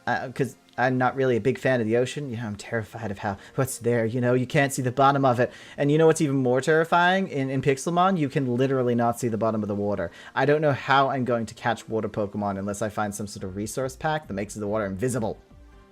Because I'm not really a big fan of the ocean. You know, I'm terrified of what's there. You know, you can't see the bottom of it. And you know what's even more terrifying? In Pixelmon, you can literally not see the bottom of the water. I don't know how I'm going to catch water Pokemon unless I find some sort of resource pack that makes the water invisible.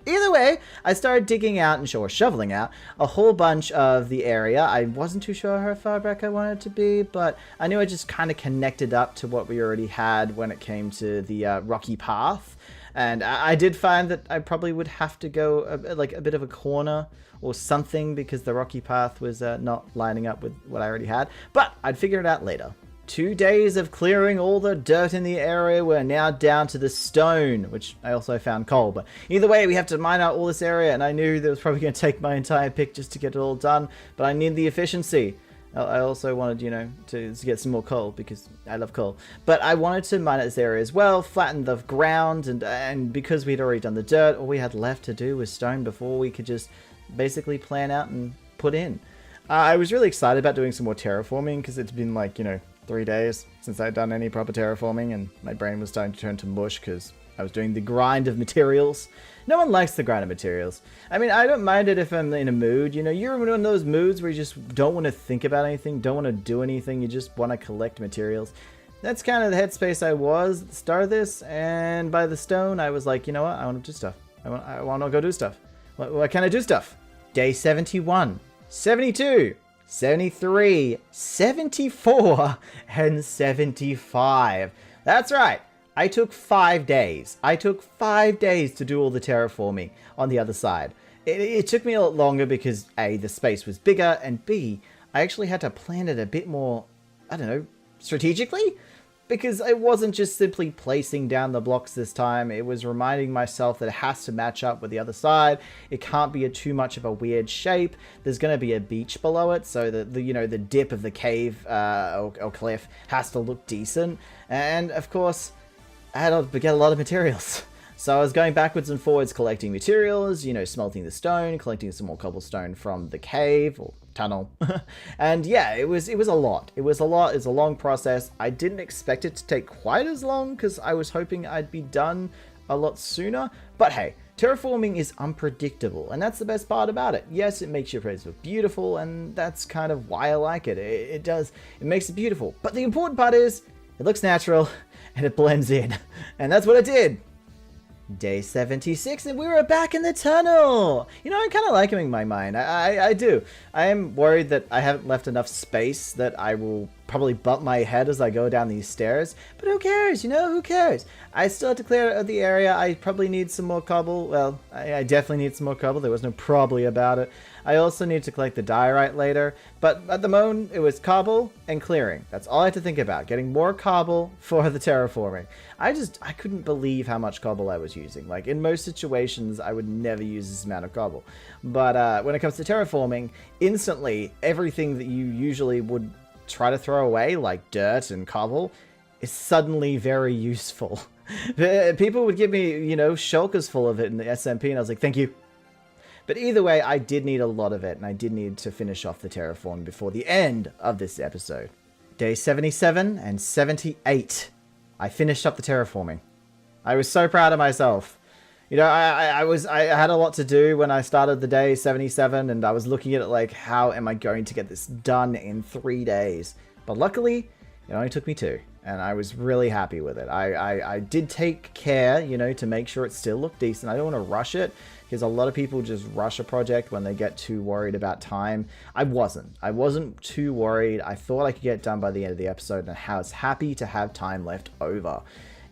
Either way, I started digging out or shoveling out a whole bunch of the area. I wasn't too sure how far back I wanted it to be, but I knew I just kind of connected up to what we already had when it came to the rocky path. And I did find that I probably would have to go like a bit of a corner or something because the rocky path was not lining up with what I already had. But I'd figure it out later. 2 days of clearing all the dirt in the area. We're now down to the stone, which I also found coal. But either way, we have to mine out all this area, and I knew that it was probably going to take my entire pick just to get it all done. But I need the efficiency. I also wanted, you know, to get some more coal because I love coal. But I wanted to mine out this area as well, flatten the ground, and because we'd already done the dirt, all we had left to do was stone before we could just basically plan out and put in. I was really excited about doing some more terraforming because it's been like, you know, 3 days since I'd done any proper terraforming, and my brain was starting to turn to mush because I was doing the grind of materials. No one likes the grind of materials. I mean, I don't mind it if I'm in a mood. You know, you're in one of those moods where you just don't want to think about anything, don't want to do anything, you just want to collect materials. That's kind of the headspace I was at the start of this, and by the stone, I was like, you know what, I want to do stuff. I want to go do stuff. Why can't I do stuff? Day 71, 72, 73, 74, and 75. That's right. I took 5 days. I took 5 days to do all the terraforming on the other side. It took me a lot longer because A, the space was bigger, and B, I actually had to plan it a bit more, I don't know, strategically? Because it wasn't just simply placing down the blocks this time, it was reminding myself that it has to match up with the other side. It can't be too much of a weird shape. There's going to be a beach below it, so that the dip of the cave or cliff has to look decent. And of course, I had to get a lot of materials. So I was going backwards and forwards collecting materials, you know, smelting the stone, collecting some more cobblestone from the cave or tunnel. And yeah, it was a lot. It was a long process. I didn't expect it to take quite as long because I was hoping I'd be done a lot sooner. But hey, terraforming is unpredictable, and that's the best part about it. Yes, it makes your place look beautiful, and that's kind of why I like it. It makes it beautiful. But the important part is, it looks natural, and it blends in. And that's what it did. Day 76, and we were back in the tunnel! You know, I'm kind of liking my mine. I do. I am worried that I haven't left enough space that I will probably bump my head as I go down these stairs. But who cares, you know? Who cares? I still have to clear out the area. I probably need some more cobble. Well, I definitely need some more cobble. There was no probably about it. I also need to collect the diorite later. But at the moment, it was cobble and clearing. That's all I had to think about. Getting more cobble for the terraforming. I couldn't believe how much cobble I was using. Like, in most situations, I would never use this amount of cobble. But when it comes to terraforming, instantly, everything that you usually would try to throw away, like dirt and cobble, is suddenly very useful. People would give me, you know, shulkers full of it in the SMP, and I was like, thank you. But either way, I did need a lot of it, and I did need to finish off the terraform before the end of this episode. Day 77 and 78. I finished up the terraforming. I was so proud of myself. You know, I had a lot to do when I started the day 77, and I was looking at it like, how am I going to get this done in 3 days? But luckily, it only took me 2, and I was really happy with it. I did take care, you know, to make sure it still looked decent. I don't want to rush it, because a lot of people just rush a project when they get too worried about time. I wasn't too worried. I thought I could get it done by the end of the episode, and I was happy to have time left over.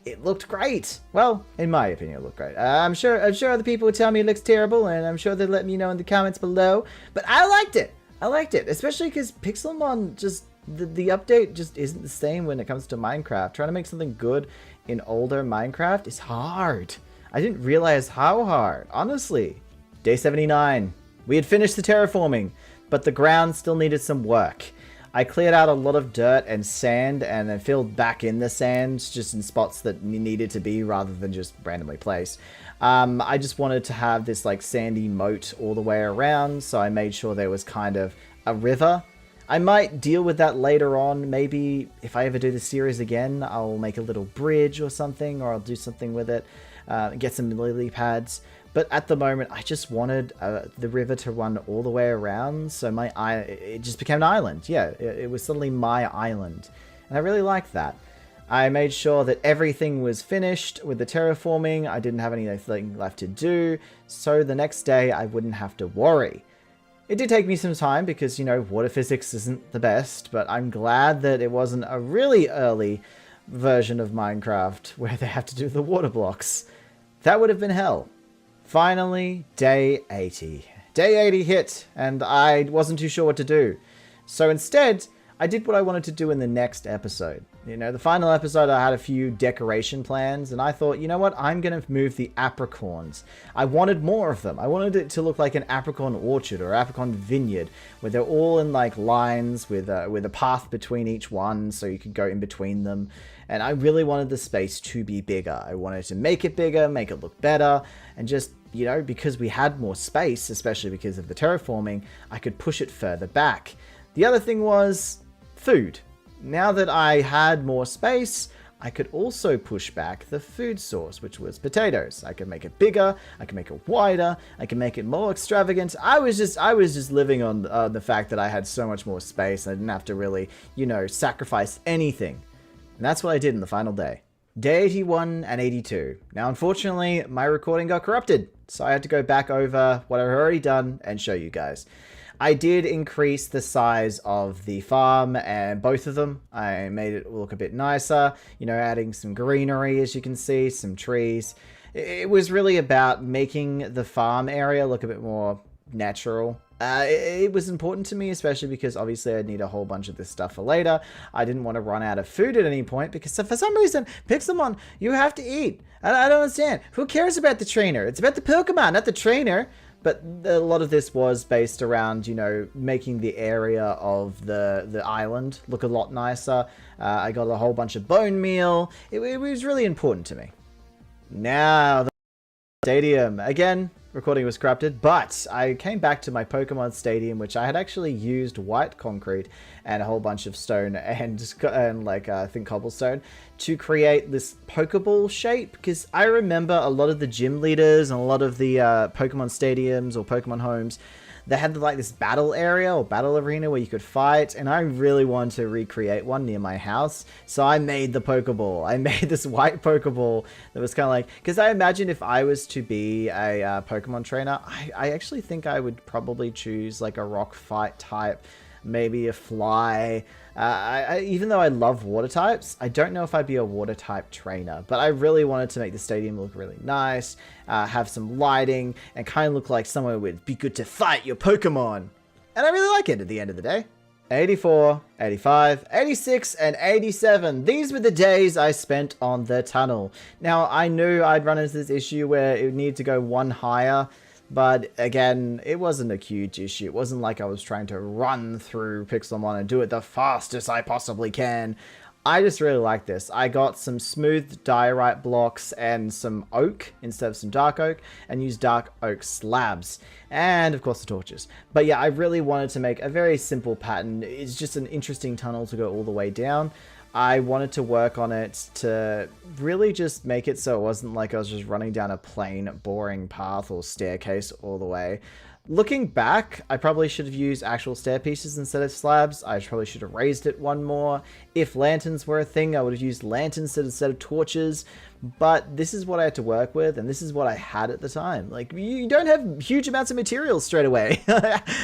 It looked great. Well, in my opinion, it looked great. I'm sure other people would tell me it looks terrible, and I'm sure they'd let me know in the comments below. But I liked it. I liked it, especially because Pixelmon just the update just isn't the same when it comes to Minecraft. Trying to make something good in older Minecraft is hard. I didn't realize how hard, honestly. Day 79. We had finished the terraforming, but the ground still needed some work. I cleared out a lot of dirt and sand and then filled back in the sand just in spots that needed to be rather than just randomly placed. I just wanted to have this like sandy moat all the way around, so I made sure there was kind of a river. I might deal with that later on. Maybe if I ever do the series again, I'll make a little bridge or something, or I'll do something with it, get some lily pads. But at the moment, I just wanted the river to run all the way around, so it just became an island. Yeah, it was suddenly my island, and I really liked that. I made sure that everything was finished with the terraforming. I didn't have anything left to do, so the next day I wouldn't have to worry. It did take me some time because, you know, water physics isn't the best, but I'm glad that it wasn't a really early version of Minecraft where they have to do the water blocks. That would have been hell. Finally, day 80. Day 80 hit, and I wasn't too sure what to do. So instead, I did what I wanted to do in the next episode. You know, the final episode, I had a few decoration plans, and I thought, you know what, I'm going to move the apricorns. I wanted more of them. I wanted it to look like an apricot orchard or apricot vineyard, where they're all in like lines with a path between each one, so you could go in between them. And I really wanted the space to be bigger. I wanted to make it bigger, make it look better, and just, you know, because we had more space, especially because of the terraforming, I could push it further back. The other thing was food. Now that I had more space, I could also push back the food source, which was potatoes. I could make it bigger, I could make it wider, I could make it more extravagant. I was just living on the fact that I had so much more space. I didn't have to really, you know, sacrifice anything. And that's what I did in the final day. Day 81 and 82. Now, unfortunately, my recording got corrupted, so I had to go back over what I've already done and show you guys. I did increase the size of the farm, and both of them. I made it look a bit nicer, you know, adding some greenery, as you can see, some trees. It was really about making the farm area look a bit more natural. It was important to me, especially because obviously I'd need a whole bunch of this stuff for later. I didn't want to run out of food at any point because for some reason, Pixelmon, you have to eat. I don't understand. Who cares about the trainer? It's about the Pokemon, not the trainer. But a lot of this was based around, you know, making the area of the island look a lot nicer. I got a whole bunch of bone meal. It was really important to me. Now, the stadium. Again, recording was corrupted, but I came back to my Pokemon Stadium, which I had actually used white concrete and a whole bunch of stone and like, I think cobblestone to create this Pokeball shape, because I remember a lot of the gym leaders and a lot of the Pokemon stadiums or Pokemon homes, they had like this battle area or battle arena where you could fight, and I really wanted to recreate one near my house, so I made the Pokeball. I made this white Pokeball that was kind of like, because I imagine if I was to be a Pokemon trainer, I actually think I would probably choose like a rock fight type, maybe a fly. Even though I love water types, I don't know if I'd be a water type trainer, but I really wanted to make the stadium look really nice, have some lighting, and kind of look like somewhere would be good to fight your Pokemon. And I really like it at the end of the day. 84, 85, 86, and 87. These were the days I spent on the tunnel. Now, I knew I'd run into this issue where it would need to go one higher, but again, it wasn't a huge issue. It wasn't like I was trying to run through Pixelmon and do it the fastest I possibly can. I just really like this. I got some smooth diorite blocks and some oak instead of some dark oak, and used dark oak slabs. And of course the torches. But yeah, I really wanted to make a very simple pattern. It's just an interesting tunnel to go all the way down. I wanted to work on it to really just make it so it wasn't like I was just running down a plain, boring path or staircase all the way. Looking back, I probably should have used actual stair pieces instead of slabs. I probably should have raised it one more. If lanterns were a thing, I would have used lanterns instead of torches. But this is what I had to work with, and this is what I had at the time. Like, you don't have huge amounts of materials straight away.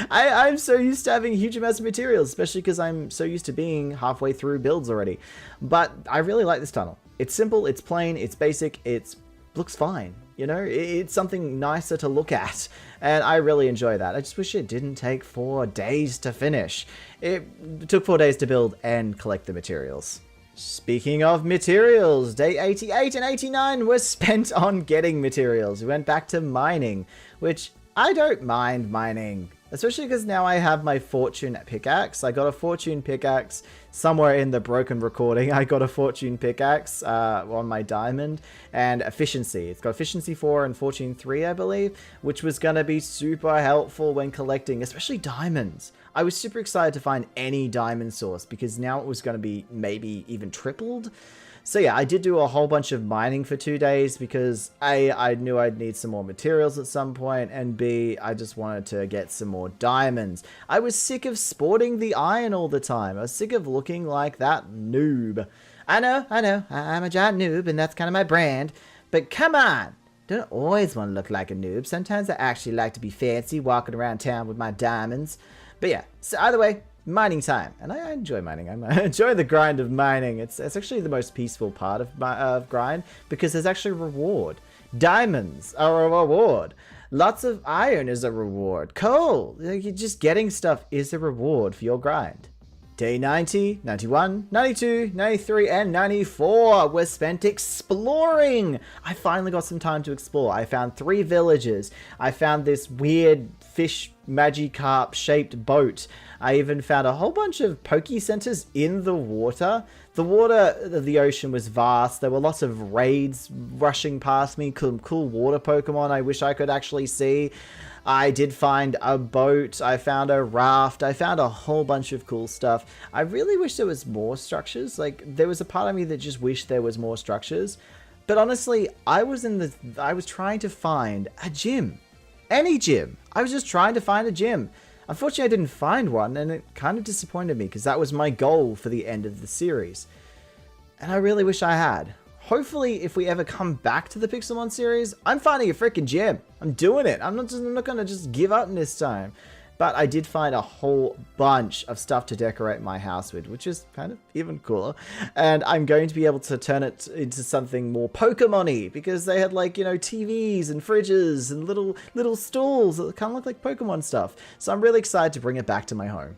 I'm so used to having huge amounts of materials, especially because I'm so used to being halfway through builds already. But I really like this tunnel. It's simple, it's plain, it's basic, it looks fine. You know, it's something nicer to look at, and I really enjoy that. I just wish it didn't take 4 days to finish. It took 4 days to build and collect the materials. Speaking of materials, day 88 and 89 were spent on getting materials. We went back to mining, which I don't mind mining. Especially because now I have my fortune pickaxe. I got a fortune pickaxe somewhere in the broken recording. I got a fortune pickaxe on my diamond, and efficiency. It's got efficiency 4 and fortune 3, I believe, which was going to be super helpful when collecting, especially diamonds. I was super excited to find any diamond source because now it was going to be maybe even tripled. So yeah, I did do a whole bunch of mining for 2 days because I knew I'd need some more materials at some point, and B, I just wanted to get some more diamonds. I was sick of sporting the iron all the time. I was sick of looking like that noob. I know, I'm a giant noob and that's kind of my brand, but come on. Don't always want to look like a noob. Sometimes I actually like to be fancy, walking around town with my diamonds. But yeah, so either way, mining time, and I enjoy mining. I enjoy the grind of mining. It's actually the most peaceful part of grind because there's actually a reward. Diamonds are a reward. Lots of iron is a reward. Coal, like, just getting stuff is a reward for your grind. Day 90, 91, 92, 93, and 94 were spent exploring. I finally got some time to explore. I found 3 villages. I found this weird fish Magikarp shaped boat. I even found a whole bunch of Poke Centers in the water. The water of the ocean was vast. There were lots of raids rushing past me. Cool water Pokemon I wish I could actually see. I did find a boat, I found a raft, I found a whole bunch of cool stuff. I really wish there was more structures. Like, there was a part of me that just wished there was more structures. But honestly, I was trying to find a gym. Any gym. I was just trying to find a gym. Unfortunately, I didn't find one, and it kind of disappointed me, because that was my goal for the end of the series. And I really wish I had. Hopefully, if we ever come back to the Pixelmon series, I'm finding a freaking gym. I'm doing it. I'm not going to just give up this time. But I did find a whole bunch of stuff to decorate my house with, which is kind of even cooler. And I'm going to be able to turn it into something more Pokemon-y, because they had, like, you know, TVs and fridges and little stools that kind of look like Pokemon stuff. So I'm really excited to bring it back to my home.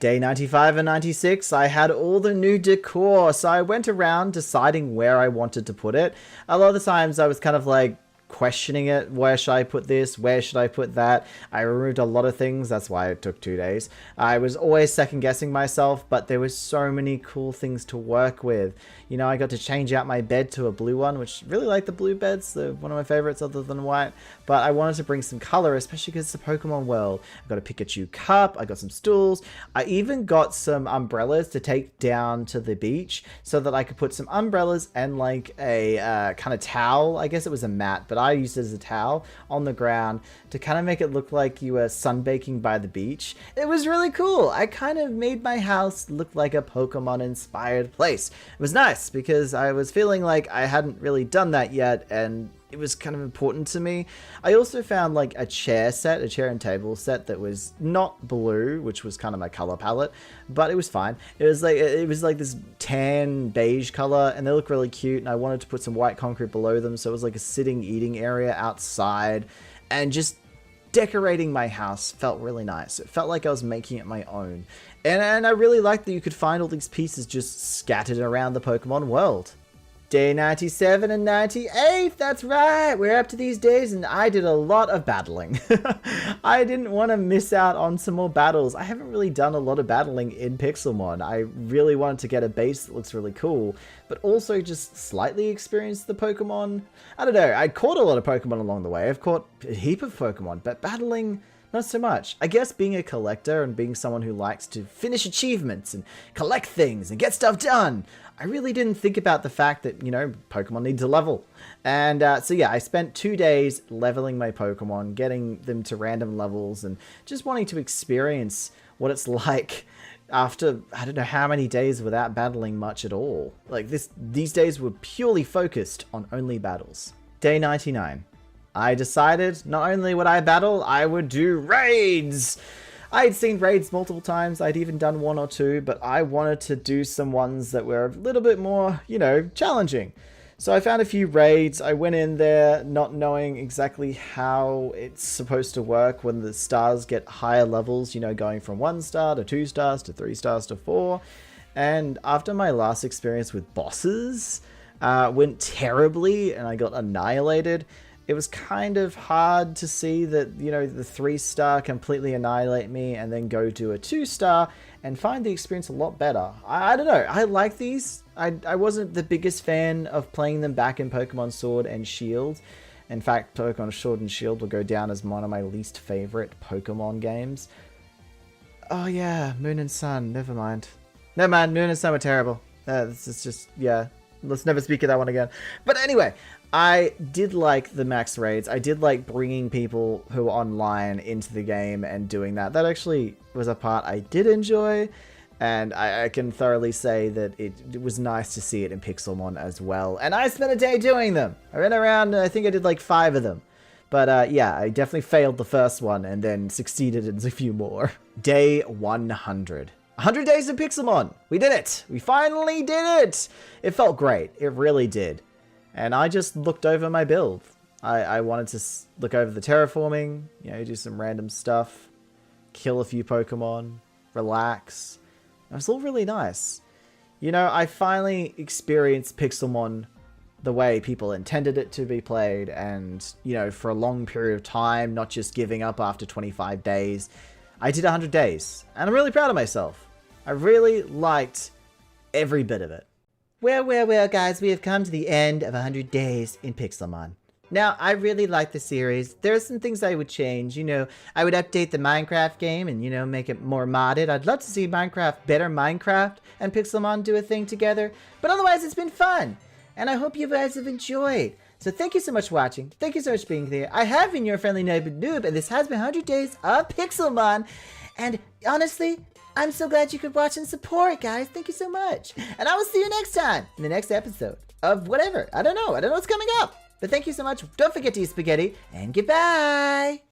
Day 95 and 96, I had all the new decor, so I went around deciding where I wanted to put it. A lot of the times I was kind of like questioning it. Where should I put this? Where should I put that? I removed a lot of things. That's why it took 2 days. I was always second guessing myself, but there was so many cool things to work with. You know, I got to change out my bed to a blue one, which really like the blue beds. They're one of my favorites other than white. But I wanted to bring some color, especially because it's a Pokemon world. I got a Pikachu cup. I got some stools. I even got some umbrellas to take down to the beach so that I could put some umbrellas and like a kind of towel. I guess it was a mat, but I used it as a towel on the ground to kind of make it look like you were sunbaking by the beach. It was really cool. I kind of made my house look like a Pokemon inspired place. It was nice because I was feeling like I hadn't really done that yet, and it was kind of important to me. I also found like a chair and table set that was not blue, which was kind of my color palette, but it was fine. It was like this tan beige color, and they look really cute, and I wanted to put some white concrete below them, so it was like a sitting eating area outside, and just decorating my house felt really nice. It felt like I was making it my own. And I really liked that you could find all these pieces just scattered around the Pokemon world. Day 97 and 98, that's right, we're up to these days, and I did a lot of battling. I didn't want to miss out on some more battles. I haven't really done a lot of battling in Pixelmon. I really wanted to get a base that looks really cool, but also just slightly experience the Pokemon. I don't know, I caught a lot of Pokemon along the way. I've caught a heap of Pokemon, but battling, not so much. I guess being a collector and being someone who likes to finish achievements and collect things and get stuff done, I really didn't think about the fact that, you know, Pokemon need to level. And so yeah, I spent 2 days leveling my Pokemon, getting them to random levels, and just wanting to experience what it's like after, I don't know how many days without battling much at all. Like, these days were purely focused on only battles. Day 99. I decided not only would I battle, I would do raids! I had seen raids multiple times, I'd even done 1 or 2, but I wanted to do some ones that were a little bit more, you know, challenging. So I found a few raids, I went in there not knowing exactly how it's supposed to work when the stars get higher levels, you know, going from 1 star to 2 stars to 3 stars to 4. And after my last experience with bosses went terribly and I got annihilated, it was kind of hard to see that, you know, the 3-star completely annihilate me and then go to a 2-star and find the experience a lot better. I don't know, I like these. I wasn't the biggest fan of playing them back in Pokemon Sword and Shield. In fact, Pokemon Sword and Shield will go down as one of my least favorite Pokemon games. Oh yeah, Moon and Sun, never mind. Never mind, Moon and Sun were terrible. It's just, yeah, let's never speak of that one again. But anyway, I did like the max raids. I did like bringing people who are online into the game and doing that. That actually was a part I did enjoy, and I can thoroughly say that it was nice to see it in Pixelmon as well. And I spent a day doing them. I ran around, I think I did like 5 of them. But yeah, I definitely failed the first one and then succeeded in a few more. Day 100. 100 days of Pixelmon! We did it! We finally did it! It felt great. It really did. And I just looked over my build. I wanted to look over the terraforming, you know, do some random stuff, kill a few Pokemon, relax, It was all really nice. You know, I finally experienced Pixelmon the way people intended it to be played, and, you know, for a long period of time, not just giving up after 25 days. I did 100 days, and I'm really proud of myself. I really liked every bit of it. Well, guys, we have come to the end of 100 days in Pixelmon. Now, I really like the series. There are some things I would change. You know, I would update the Minecraft game and, you know, make it more modded. I'd love to see better Minecraft and Pixelmon do a thing together. But otherwise, it's been fun. And I hope you guys have enjoyed. So thank you so much for watching. Thank you so much for being here. I have been your friendly neighborhood noob, and this has been 100 Days of Pixelmon. And honestly, I'm so glad you could watch and support, guys. Thank you so much. And I will see you next time in the next episode of whatever. I don't know what's coming up. But thank you so much. Don't forget to eat spaghetti, and goodbye.